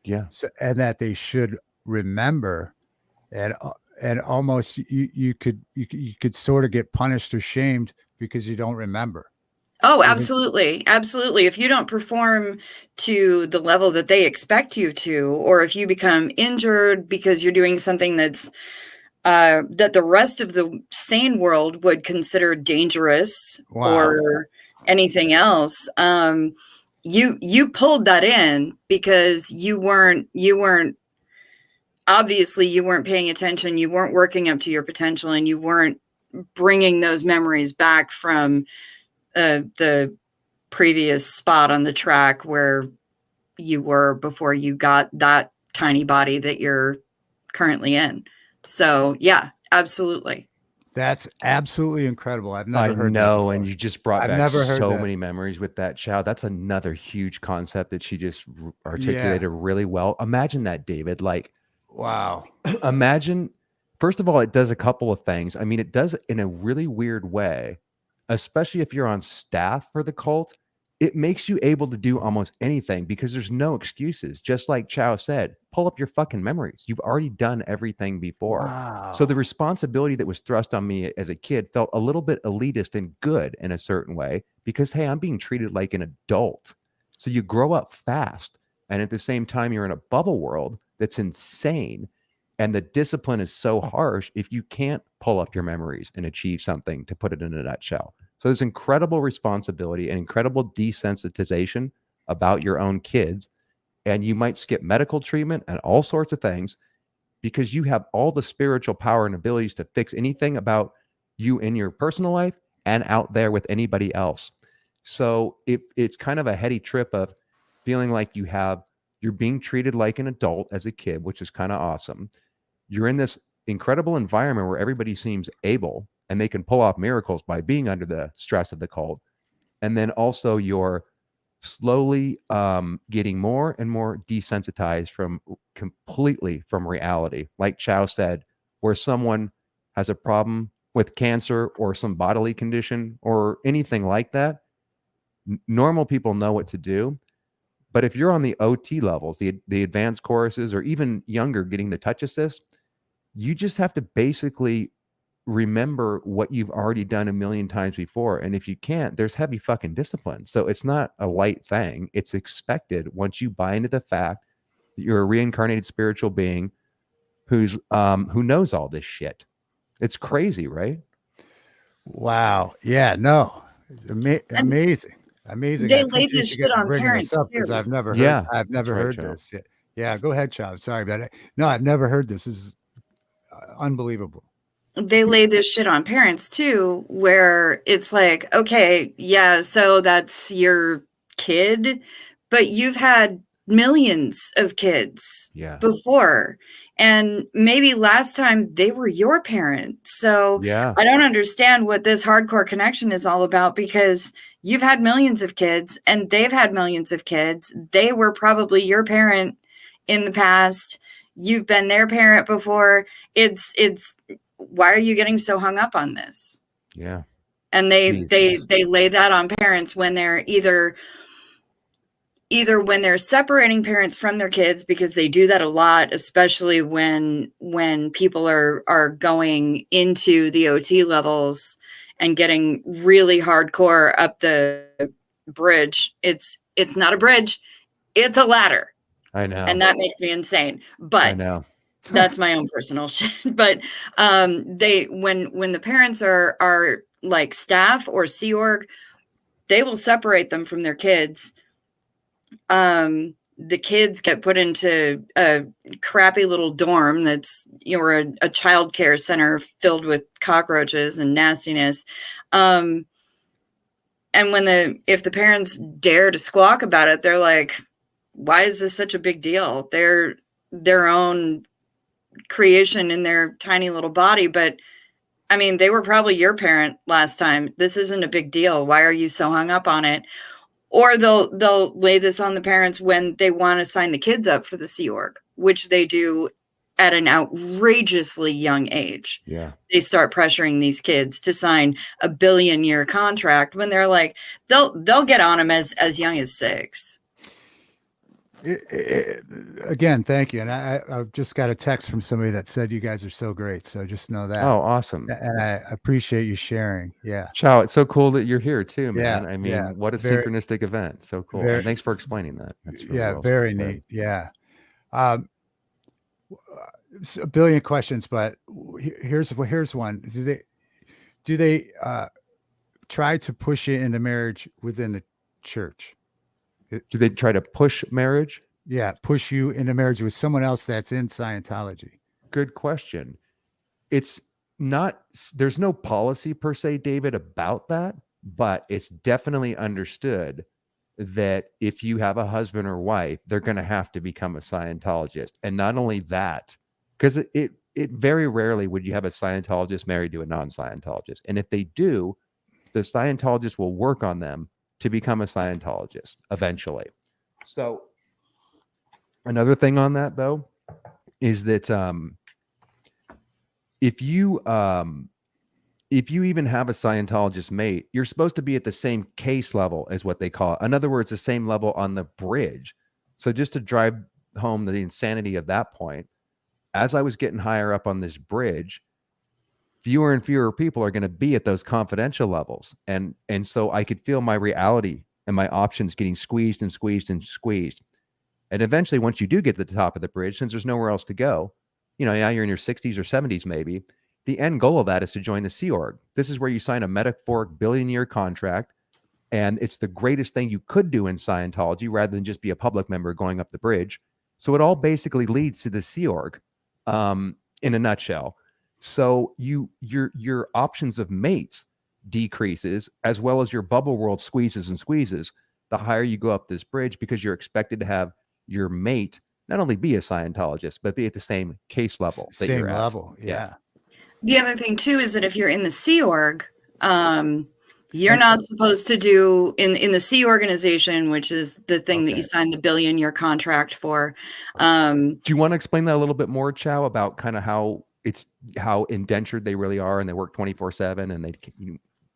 Yeah. So, and that they should remember, and almost you could sort of get punished or shamed because you don't remember. Oh, absolutely. Absolutely. If you don't perform to the level that they expect you to, or if you become injured because you're doing something that's that the rest of the sane world would consider dangerous or anything else, you pulled that in because you weren't obviously you weren't paying attention, you weren't working up to your potential, and you weren't bringing those memories back from the previous spot on the track where you were before you got that tiny body that you're currently in. So yeah, absolutely. That's absolutely incredible. I've never heard that before. And you just brought back so many memories with that, Chow. That's another huge concept that she just articulated really well. Imagine that, David. Like, wow. Imagine, first of all, it does a couple of things. I mean, it does it in a really weird way, especially if you're on staff for the cult. It makes you able to do almost anything because there's no excuses. Just like Chow said, pull up your fucking memories. You've already done everything before. Wow. So the responsibility that was thrust on me as a kid felt a little bit elitist and good in a certain way because, hey, I'm being treated like an adult. So you grow up fast. And at the same time, you're in a bubble world that's insane. And the discipline is so harsh if you can't pull up your memories and achieve something, to put it in a nutshell. So there's incredible responsibility and incredible desensitization about your own kids. And you might skip medical treatment and all sorts of things because you have all the spiritual power and abilities to fix anything about you in your personal life and out there with anybody else. So it's kind of a heady trip of feeling like you're being treated like an adult as a kid, which is kind of awesome. You're in this incredible environment where everybody seems able and they can pull off miracles by being under the stress of the cult. And then also you're slowly getting more and more desensitized completely from reality. Like Chow said, where someone has a problem with cancer or some bodily condition or anything like that, normal people know what to do. But if you're on the OT levels, the advanced courses, or even younger getting the touch assist, you just have to basically remember what you've already done a million times before. And if you can't, there's heavy fucking discipline. So it's not a light thing. It's expected once you buy into the fact that you're a reincarnated spiritual being who knows all this shit. It's crazy, right? Wow. Yeah. No. Amazing. Amazing. They I lay appreciate this you shit on bringing this parents up because too. I've never Yeah, heard Joe. this. Yeah. Go ahead, Chow. Sorry, but no, I've never heard this. This is unbelievable. They lay this shit on parents too, where it's like, okay, yeah, so that's your kid, but you've had millions of kids before. And maybe last time they were your parent. So Yeah. I don't understand what this hardcore connection is all about, because you've had millions of kids and they've had millions of kids. They were probably your parent in the past. You've been their parent before. It's why are you getting so hung up on this? Yeah. And they lay that on parents when they're either when they're separating parents from their kids, because they do that a lot, especially when people are going into the OT levels and getting really hardcore up the bridge. It's not a bridge, it's a ladder. I know. And that makes me insane. But I know. that's my own personal shit. But they when the parents are like staff or Sea Org, they will separate them from their kids. The kids get put into a crappy little dorm that's, or a child care center filled with cockroaches and nastiness. And if the parents dare to squawk about it, they're like, why is this such a big deal? They're their own creation in their tiny little body. But I mean, they were probably your parent last time. This isn't a big deal. Why are you so hung up on it? Or they'll lay this on the parents when they want to sign the kids up for the Sea Org, which they do at an outrageously young age. Yeah. They start pressuring these kids to sign a $1 billion contract when they're like, they'll get on them as young as 6. Again, thank you. And I've just got a text from somebody that said you guys are so great. So just know that. Oh, awesome. And I appreciate you sharing. Yeah. Chow, it's so cool that you're here too, man. Yeah, I mean, yeah. what a synchronistic event. So cool. And thanks for explaining that. That's really awesome. Very neat. Yeah. A billion questions, but here's one. Do they try to push it into marriage within the church? Do they try to push marriage? Yeah, push you into marriage with someone else that's in Scientology. Good question. It's not, there's no policy per se, David, about that, but it's definitely understood that if you have a husband or wife, they're going to have to become a Scientologist. And not only that, because it very rarely would you have a Scientologist married to a non-Scientologist. And if they do, the Scientologist will work on them to become a Scientologist eventually. So another thing on that though, is that if you even have a Scientologist mate, you're supposed to be at the same case level as what they call it. In other words, the same level on the bridge. So just to drive home the insanity of that point, as I was getting higher up on this bridge, fewer and fewer people are going to be at those confidential levels. And so I could feel my reality and my options getting squeezed and squeezed and squeezed. And eventually, once you do get to the top of the bridge, since there's nowhere else to go, now you're in your 60s or 70s, maybe, the end goal of that is to join the Sea Org. This is where you sign a metaphoric $1 billion in and it's the greatest thing you could do in Scientology rather than just be a public member going up the bridge. So it all basically leads to the Sea Org in a nutshell. So your options of mates decreases, as well as your bubble world squeezes and squeezes the higher you go up this bridge, because you're expected to have your mate not only be a Scientologist, but be at the same case level. Same level. Yeah. The other thing too is that if you're in the Sea Org, You're not supposed to do in the Sea organization, which is the thing that you Okay. signed the billion-year contract for. Do you want to explain that a little bit more, Chow, about kind of how indentured they really are, and they work 24/7, and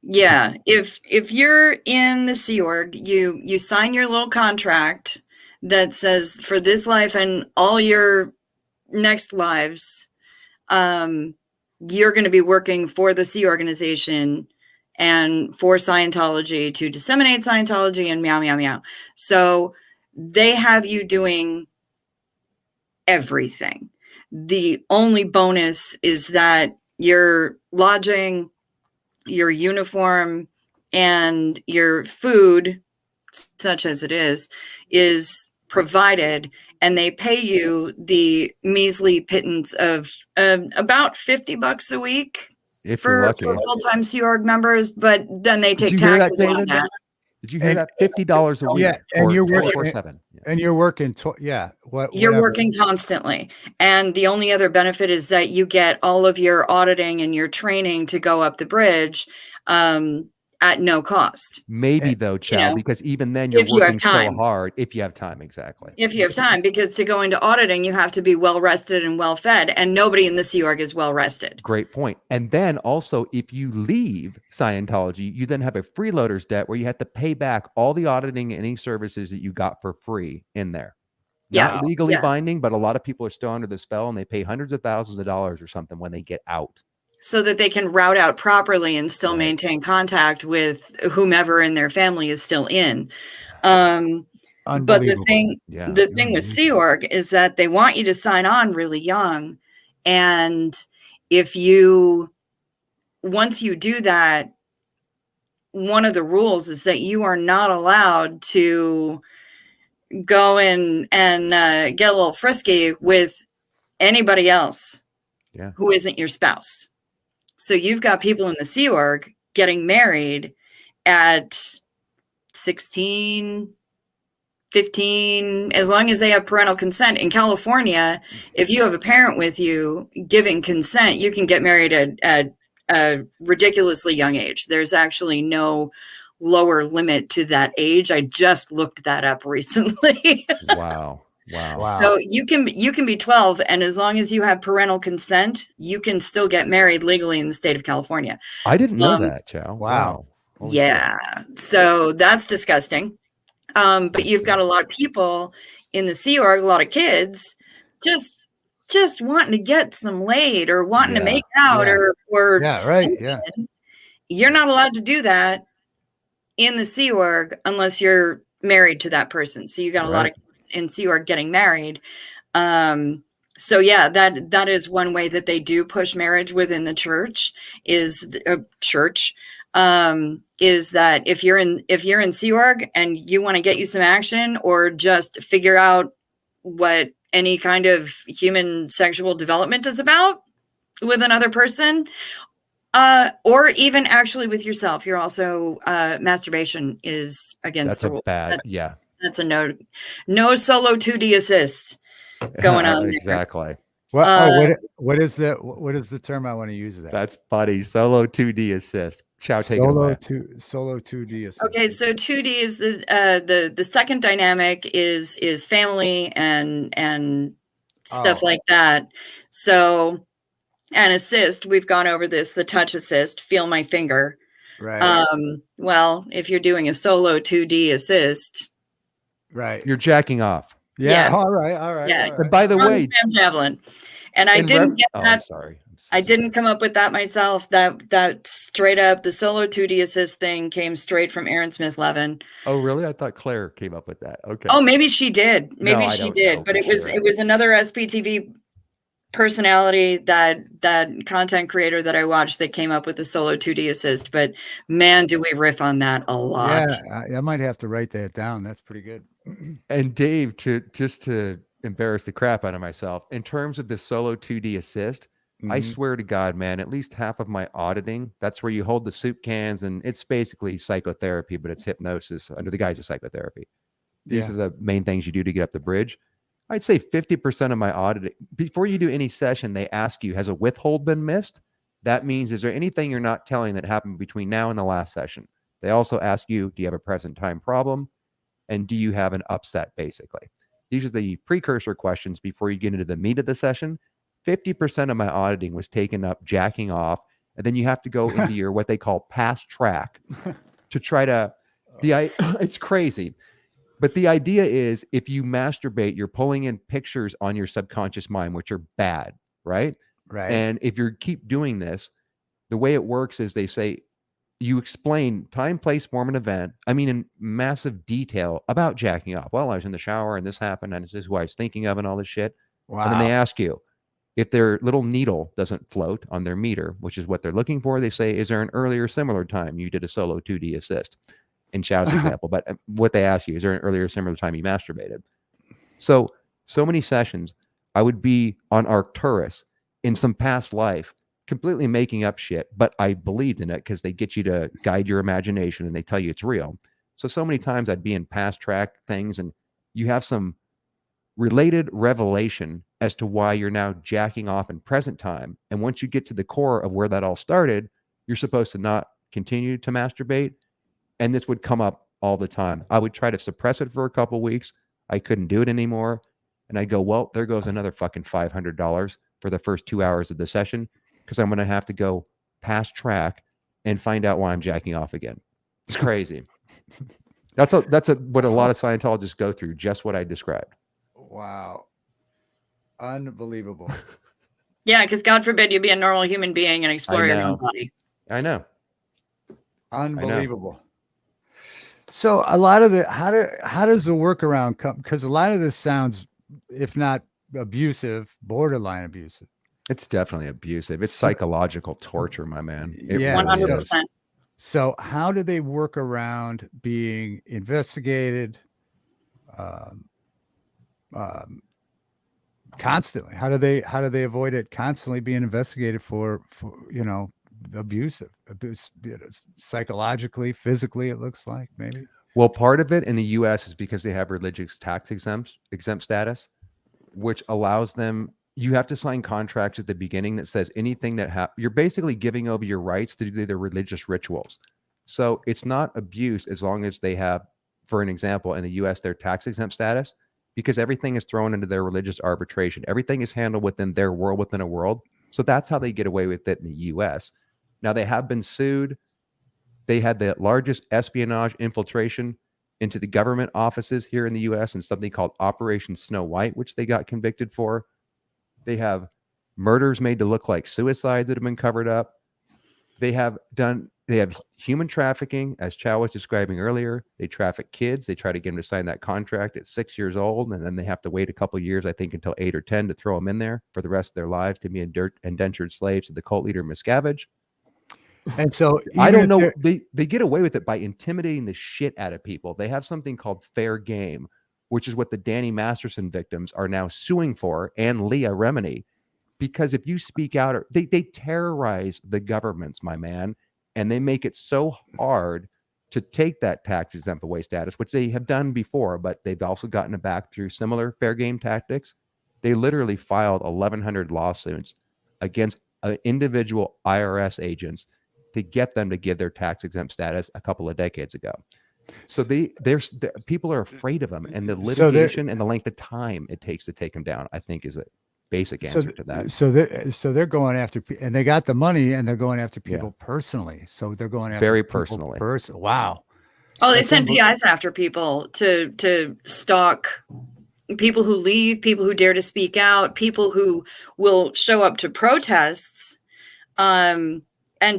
yeah, if you're in the Sea Org, you sign your little contract that says for this life and all your next lives, you're going to be working for the Sea organization and for Scientology to disseminate Scientology and meow, meow, meow. So they have you doing everything. The only bonus is that your lodging, your uniform, and your food, such as it is provided, and they pay you the measly pittance of about $50 a week if you're lucky. for full-time Sea Org members, but then they take Did you hear that, taxes on David? that. Did you hear that? $50 a week. Yeah, and you're working 24/7. and you're working. You're working constantly, and the only other benefit is that you get all of your auditing and your training to go up the bridge at no cost. Maybe though, Chow, because even then you're if you have working so time. hard. If you have time, exactly. If you have time, because to go into auditing, you have to be well rested and well fed, and nobody in the Sea Org is well rested. Great point. And then also, if you leave Scientology, you then have a freeloader's debt where you have to pay back all the auditing and any services that you got for free in there. Not legally binding, but a lot of people are still under the spell, and they pay hundreds of thousands of dollars or something when they get out. So that they can route out properly and still maintain contact with whomever in their family is still in. But the thing with Sea Org is that they want you to sign on really young. And once you do that, one of the rules is that you are not allowed to go in and get a little frisky with anybody else who isn't your spouse. So you've got people in the Sea Org getting married at 16, 15, as long as they have parental consent. In California, if you have a parent with you giving consent, you can get married at a ridiculously young age. There's actually no lower limit to that age. I just looked that up recently. Wow. So you can be 12, and as long as you have parental consent, you can still get married legally in the state of California. I didn't know that, Chow. Wow. Yeah. So that's disgusting. But you've got a lot of people in the Sea Org, a lot of kids, just wanting to get some laid or wanting to make out or You're not allowed to do that in the Sea Org unless you're married to that person. So you got a lot of in Sea Org getting married. So yeah, that is one way that they do push marriage within the church is that if you're in Sea Org and you want to get you some action or just figure out what any kind of human sexual development is about with another person, or even actually with yourself, you're also masturbation is against the rule. That's a no solo 2D assist going on there. Exactly. What is the term I want to use? That's funny. Solo 2D assist. Chow, take it away. Solo 2D assist. Okay, so 2D is the second dynamic is family and stuff like that. So an assist, we've gone over this, the touch assist, feel my finger. Right. Well, if you're doing a solo 2D assist, right, you're jacking off. Yeah. All right. Yeah. And by the way, javelin. And I didn't get that. I'm sorry. I didn't come up with that myself. That straight up, the solo 2D assist thing came straight from Aaron Smith Levin. Oh, really? I thought Claire came up with that. Okay. Oh, maybe she did. Maybe she did. But it was another SPTV personality, that content creator that I watched, that came up with the solo 2D assist. But man, do we riff on that a lot. Yeah, I might have to write that down. That's pretty good. And Dave, to embarrass the crap out of myself, in terms of the solo 2D assist, I swear to God, man, at least half of my auditing, that's where you hold the soup cans, and it's basically psychotherapy, but it's hypnosis under the guise of psychotherapy. These are the main things you do to get up the bridge. I'd say 50% of my auditing, before you do any session, they ask you, has a withhold been missed? That means, is there anything you're not telling that happened between now and the last session? They also ask you, do you have a present time problem? And do you have an upset, basically? These are the precursor questions before you get into the meat of the session. 50% of my auditing was taken up jacking off. And then you have to go into your what they call past track to try to, it's crazy. But the idea is if you masturbate, you're pulling in pictures on your subconscious mind, which are bad, right? Right. And if you keep doing this, the way it works is they say, you explain time, place, form, and event. I mean, in massive detail about jacking off. Well, I was in the shower and this happened and this is who I was thinking of and all this shit. Wow. And then they ask you if their little needle doesn't float on their meter, which is what they're looking for. They say, is there an earlier similar time you did a solo 2D assist in Chow's example? But what they ask you, is there an earlier similar time you masturbated? So many sessions, I would be on Arcturus in some past life, completely making up shit, but I believed in it because they get you to guide your imagination and they tell you it's real. So many times I'd be in past track things and you have some related revelation as to why you're now jacking off in present time. And once you get to the core of where that all started, you're supposed to not continue to masturbate. And this would come up all the time. I would try to suppress it for a couple weeks. I couldn't do it anymore. And I'd go, well, there goes another fucking $500 for the first 2 hours of the session, because I'm going to have to go past track and find out why I'm jacking off again. It's crazy. That's what a lot of Scientologists go through, just what I described. Wow. Unbelievable. Yeah, because God forbid you be a normal human being and explore your own know. body. I know. Unbelievable. So a lot of how does the workaround come? Because a lot of this sounds, if not abusive, borderline abusive. It's definitely abusive. It's psychological torture, my man. It Yeah, really 100%. is. So how do they work around being investigated constantly? How do they avoid it constantly being investigated for abusive, psychologically, physically, it looks like maybe? Well, part of it in the US is because they have religious tax exempt status, which allows them, you have to sign contracts at the beginning that says anything that you're basically giving over your rights to do their religious rituals. So it's not abuse as long as they have, for an example, in the US, their tax exempt status, because everything is thrown into their religious arbitration. Everything is handled within their world, within a world. So that's how they get away with it in the US. Now they have been sued. They had the largest espionage infiltration into the government offices here in the US in something called Operation Snow White, which they got convicted for. They have murders made to look like suicides that have been covered up. They have human trafficking, as Chow was describing earlier. They traffic kids. They try to get them to sign that contract at 6 years old, and then they have to wait a couple of years, I think until 8 or 10, to throw them in there for the rest of their lives to be indentured slaves to the cult leader Miscavige. And so I don't know. They get away with it by intimidating the shit out of people. They have something called fair game, which is what the Danny Masterson victims are now suing for, and Leah Remini, because if you speak out, they terrorize the governments, my man, and they make it so hard to take that tax exempt away status, which they have done before, but they've also gotten it back through similar fair game tactics. They literally filed 1,100 lawsuits against individual IRS agents to get them to give their tax exempt status a couple of decades ago. So people are afraid of them, and the litigation and the length of time it takes to take them down, I think, is a basic answer to that. So they're going after, and they got the money, and they're going after people personally. So they're going after very personally. Wow. Oh, they send PIs after people to stalk people who leave, people who dare to speak out, people who will show up to protests, and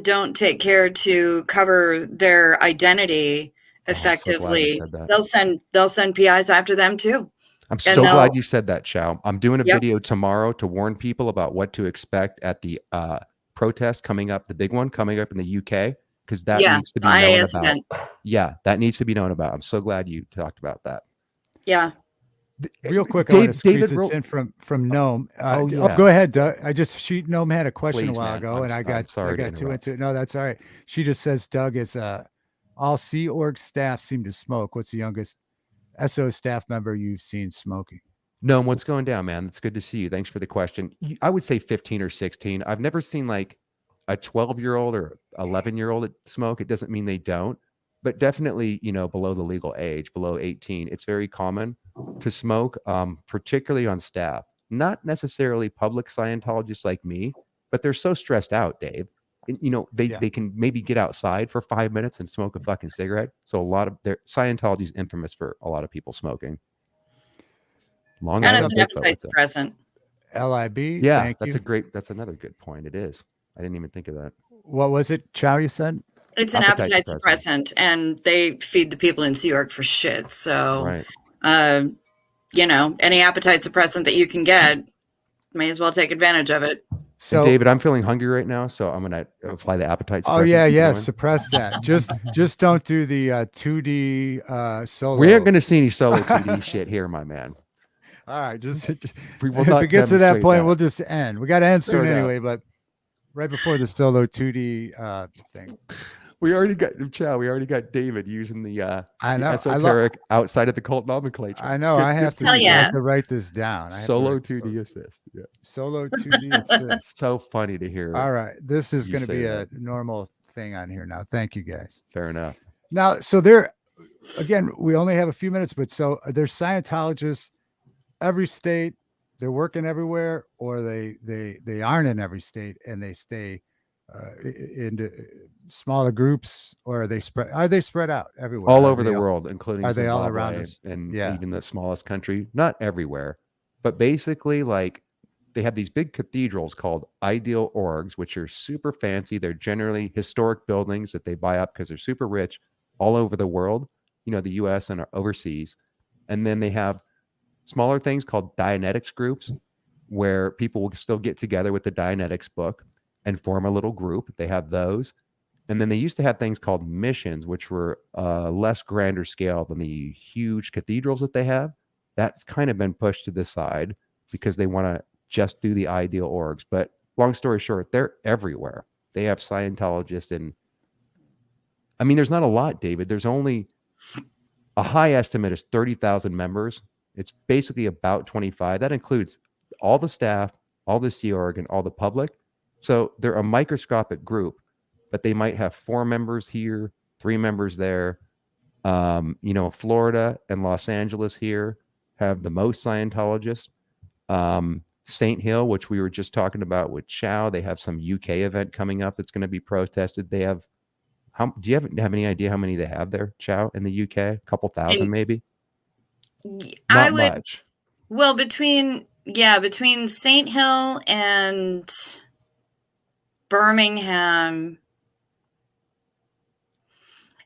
don't take care to cover their identity effectively. They'll send PIs after them too. I'm so glad you said that, Chow. I'm doing a video tomorrow to warn people about what to expect at the protest coming up, the big one coming up in the UK, because that needs to be known about. Yeah, that needs to be known about. I'm so glad you talked about that. Yeah. Real quick, I want to squeeze this in from Gnome. Go ahead, Doug. Gnome had a question a while ago, and I got too into it. No, that's all right. She just says, Doug, is all Sea Org staff seem to smoke. What's the youngest SO staff member you've seen smoking? No, what's going down, man? It's good to see you. Thanks for the question. I would say 15 or 16. I've never seen like a 12-year-old or 11-year-old smoke. It doesn't mean they don't. but definitely, below the legal age, below 18, it's very common to smoke, particularly on staff. Not necessarily public Scientologists like me, but they're so stressed out, Dave. And, they can maybe get outside for 5 minutes and smoke a fucking cigarette. So a lot of their Scientology is infamous for a lot of people smoking. Long And Island it's an Bigfoot appetite with them. suppressant. LIB. Yeah, Thank that's another good point. It is. I didn't even think of that. What was it, Chow? You said It's an appetite suppressant, and they feed the people in Sea Org for shit. So, Right. Any appetite suppressant that you can get, may as well take advantage of it. So, and David, I'm feeling hungry right now, so I'm gonna apply the appetite suppressant. Oh yeah, suppress that. Just don't do the 2D solo. We aren't gonna see any solo 2D shit here, my man. All right, we will if not it gets to that point, that. we'll just end. We got to end soon Fair anyway, enough. but right before the solo 2D thing. We already got David using the I know esoteric outside of the cult nomenclature. I know. I have to write this down. Solo 2D assist. Yeah. Solo 2D assist. So funny to hear. All right, this is going to be a normal thing on here now. Thank you, guys. Fair enough. Now, so again, we only have a few minutes, but so there's Scientologists every state. They're working everywhere, or they aren't in every state, and they stay into smaller groups, or are they spread out everywhere? All over the world, including are they Zimbabwe all around us? And even the smallest country? Not everywhere, but basically, like, they have these big cathedrals called ideal orgs, which are super fancy. They're generally historic buildings that they buy up because they're super rich all over the world, the US and overseas. And then they have smaller things called Dianetics groups, where people will still get together with the Dianetics book and form a little group. They have those. And then they used to have things called missions, which were less grander scale than the huge cathedrals that they have. That's kind of been pushed to the side because they want to just do the ideal orgs. But long story short, they're everywhere. They have Scientologists there's not a lot, David. There's only a high estimate is 30,000 members. It's basically about 25. That includes all the staff, all the Sea Org, and all the public. So they're a microscopic group, but they might have 4 members here, 3 members there. Florida and Los Angeles here have the most Scientologists. St. Hill, which we were just talking about with Chow, they have some UK event coming up that's going to be protested. They have, do you have any idea how many they have there, Chow, in the UK? A couple thousand, maybe? Not much. Well, between St. Hill and Birmingham,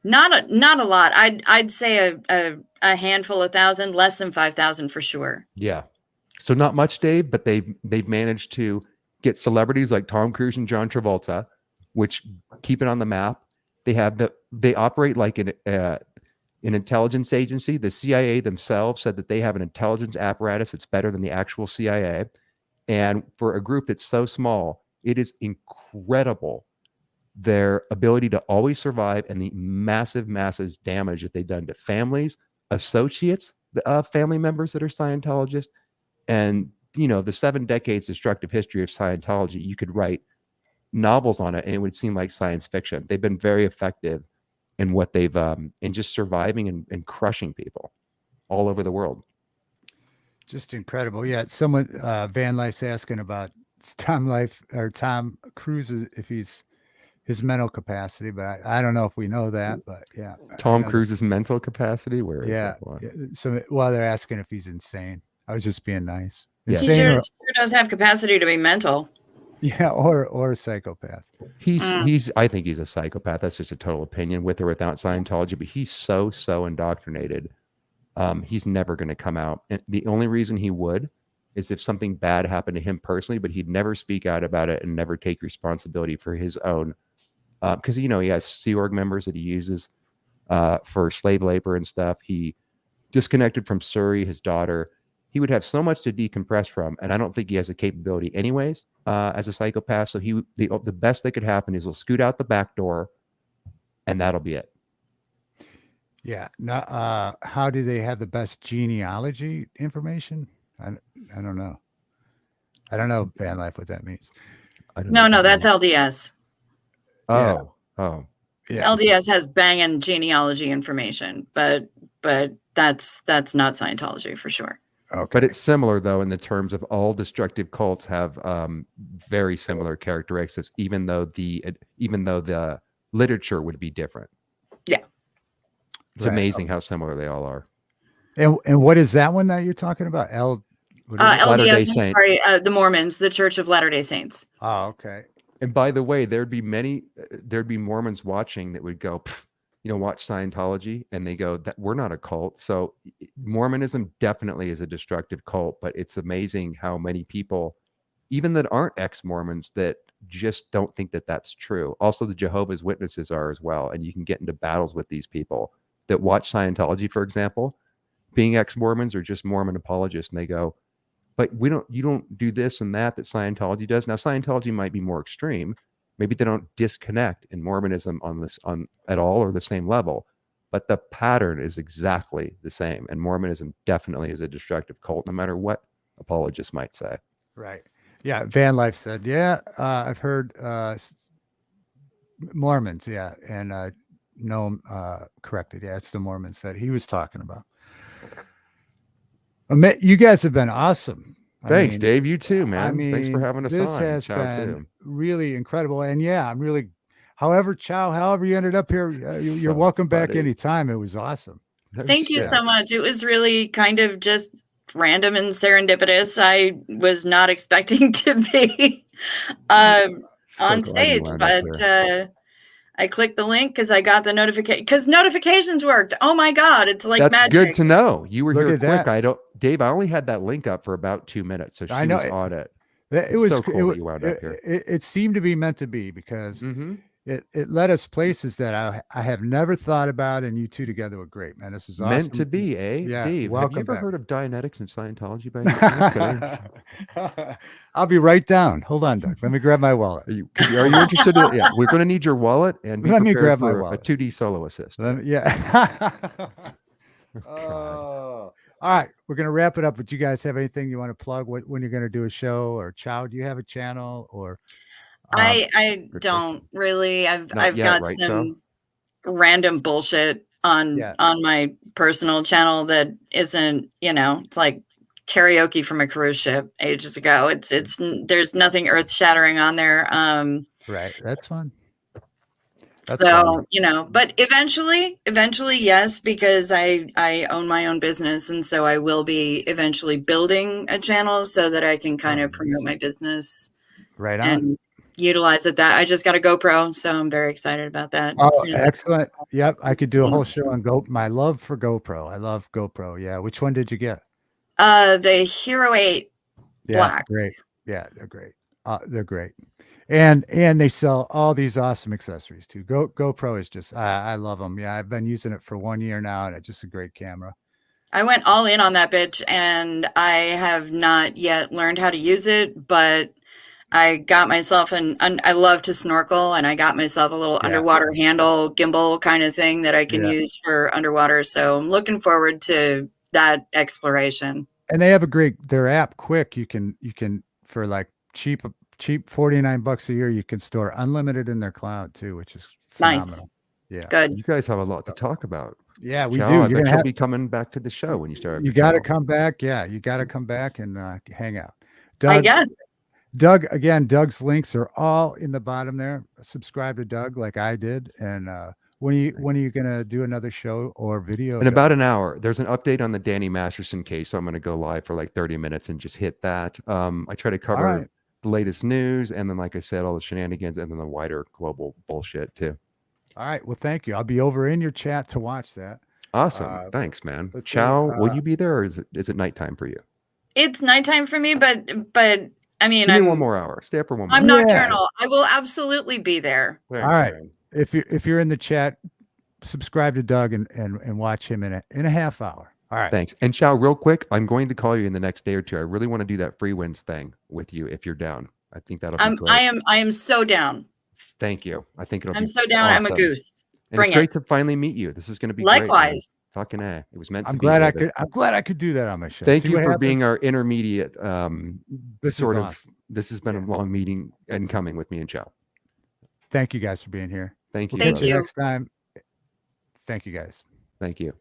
not a lot. I'd say a handful of thousand, less than 5,000 for sure. Yeah. So not much, Dave, but they've managed to get celebrities like Tom Cruise and John Travolta, which keep it on the map. They operate like an intelligence agency. The CIA themselves said that they have an intelligence apparatus that's better than the actual CIA. And for a group that's so small, it is incredible their ability to always survive and the massive damage that they've done to families, associates, family members that are Scientologists. And, the 7 decades destructive history of Scientology, you could write novels on it and it would seem like science fiction. They've been very effective in what they've, in just surviving and crushing people all over the world. Just incredible. Yeah. Someone, Van Life's asking about Tom Cruise, if his mental capacity, but I don't know if we know that, but yeah. Tom Cruise's mental capacity? Where is that one? So, they're asking if he's insane. I was just being nice. He sure does have capacity to be mental. Yeah, or a psychopath. I think he's a psychopath. That's just a total opinion, with or without Scientology, but he's so indoctrinated. He's never going to come out. And the only reason he would is if something bad happened to him personally, but he'd never speak out about it and never take responsibility for his own. Because, he has Sea Org members that he uses for slave labor and stuff. He disconnected from Surrey, his daughter. He would have so much to decompress from, and I don't think he has the capability anyways as a psychopath. So the best that could happen is he'll scoot out the back door, and that'll be it. Yeah. Now, how do they have the best genealogy information? I don't know. I don't know, Van Life, what that means. No, that's LDS. Oh. Yeah. LDS has banging genealogy information, but that's not Scientology for sure. Okay. But it's similar though in the terms of all destructive cults have very similar characteristics, even though the literature would be different. Yeah. It's Right. amazing how similar they all are. And what is that one that you're talking about? What is it? Latter-day LDS, Saints. sorry, the Mormons, the Church of Latter-day Saints. Oh, okay. And by the way, there'd be Mormons watching that would go, watch Scientology, and they go, that we're not a cult. So Mormonism definitely is a destructive cult, but it's amazing how many people, even that aren't ex-Mormons, that just don't think that that's true. Also, the Jehovah's Witnesses are as well. And you can get into battles with these people that watch Scientology, for example, being ex-Mormons or just Mormon apologists. And they go, but you don't do this and that Scientology does. Now, Scientology might be more extreme. Maybe they don't disconnect in Mormonism on at all or the same level, but the pattern is exactly the same. And Mormonism definitely is a destructive cult, no matter what apologists might say. Right. Yeah. Van Life said, yeah, I've heard Mormons. Yeah. And no, corrected. Yeah. It's the Mormons that he was talking about. You guys have been awesome. Thanks, Dave. You too, man. Thanks for having us on. This has been really incredible. And yeah, I'm really, however you ended up here, you're welcome back anytime. It was awesome. Thank you so much. It was really kind of just random and serendipitous. I was not expecting to be on stage, but I clicked the link because I got the notification, because notifications worked. Oh my God. It's like that's magic. Good to know. You were here quick. That. Dave, I only had that link up for about 2 minutes. So she was on it. It was so cool that you wound up here. It seemed to be meant to be, because it led us places that I have never thought about, and you two together were great, man. This was awesome. Meant to be, eh? Yeah, Dave, welcome have you ever back. heard of Dianetics and Scientology by any chance? I'll be right down. Hold on, Doug. Let me grab my wallet. Are you interested in yeah, we're going to need your wallet, and be Let me prepared grab my for a wallet. 2D solo assist. Yeah. All right, we're going to wrap it up. But you guys have anything you want to plug? When you're going to do a show? Or Chow, do you have a channel? Or I don't really. I've got some random bullshit on my personal channel that isn't, it's like karaoke from a cruise ship ages ago. It's there's nothing earth shattering on there. Right, that's fun. That's so fun. But eventually, yes, because I own my own business, and so I will be eventually building a channel so that I can kind of promote my business. Right on. And utilize it. That I just got a GoPro, so I'm very excited about that. Oh, excellent. Yep, I could do a whole show on my love for GoPro. I love GoPro. Yeah, which one did you get? The Hero 8 Black. Great. Yeah, they're great. They're great. And they sell all these awesome accessories too. GoPro is just I love them. Yeah, I've been using it for 1 year now, and it's just a great camera. I went all in on that bitch, and I have not yet learned how to use it, but I got myself I love to snorkel, and I got myself a little underwater handle gimbal kind of thing that I can use for underwater. So I'm looking forward to that exploration. And they have their app Quick. You can for like cheap $49 a year, you can store unlimited in their cloud too, which is phenomenal. Nice. Yeah. Good. You guys have a lot to talk about. Yeah, we Chow, do. You're going to be coming back to the show when you start. You got to come back. Yeah, you got to come back and hang out. Doug, I guess. Doug, again, Doug's links are all in the bottom there. Subscribe to Doug like I did. And when are you going to do another show or video? In about an hour. There's an update on the Danny Masterson case, so I'm going to go live for like 30 minutes and just hit that. I try to cover the latest news, and then, like I said, all the shenanigans, and then the wider global bullshit too. All right. Well, thank you. I'll be over in your chat to watch that. Awesome. Thanks, man. Chow, will you be there, or is it nighttime for you? It's nighttime for me, but I mean, Give me 1 more hour. Stay up for 1 more. I'm nocturnal. I will absolutely be there. Thanks, all right. Man. If you're in the chat, subscribe to Doug and watch him in a half hour. All right. Thanks. And Chow, real quick, I'm going to call you in the next day or two. I really want to do that free wins thing with you if you're down. I think that'll be great. I am so down. Thank you. I think it'll be I'm so down. Awesome. I'm a goose. And it's great to finally meet you. This is going to be likewise. Great, fucking A. It was meant to I'm be. I'm glad I could do that on my show. Thank you for being our intermediate this has been a long meeting and coming with me and Chow. Thank you guys for being here. Thank you. We'll catch Thank you you. next time. Thank you, guys. Thank you.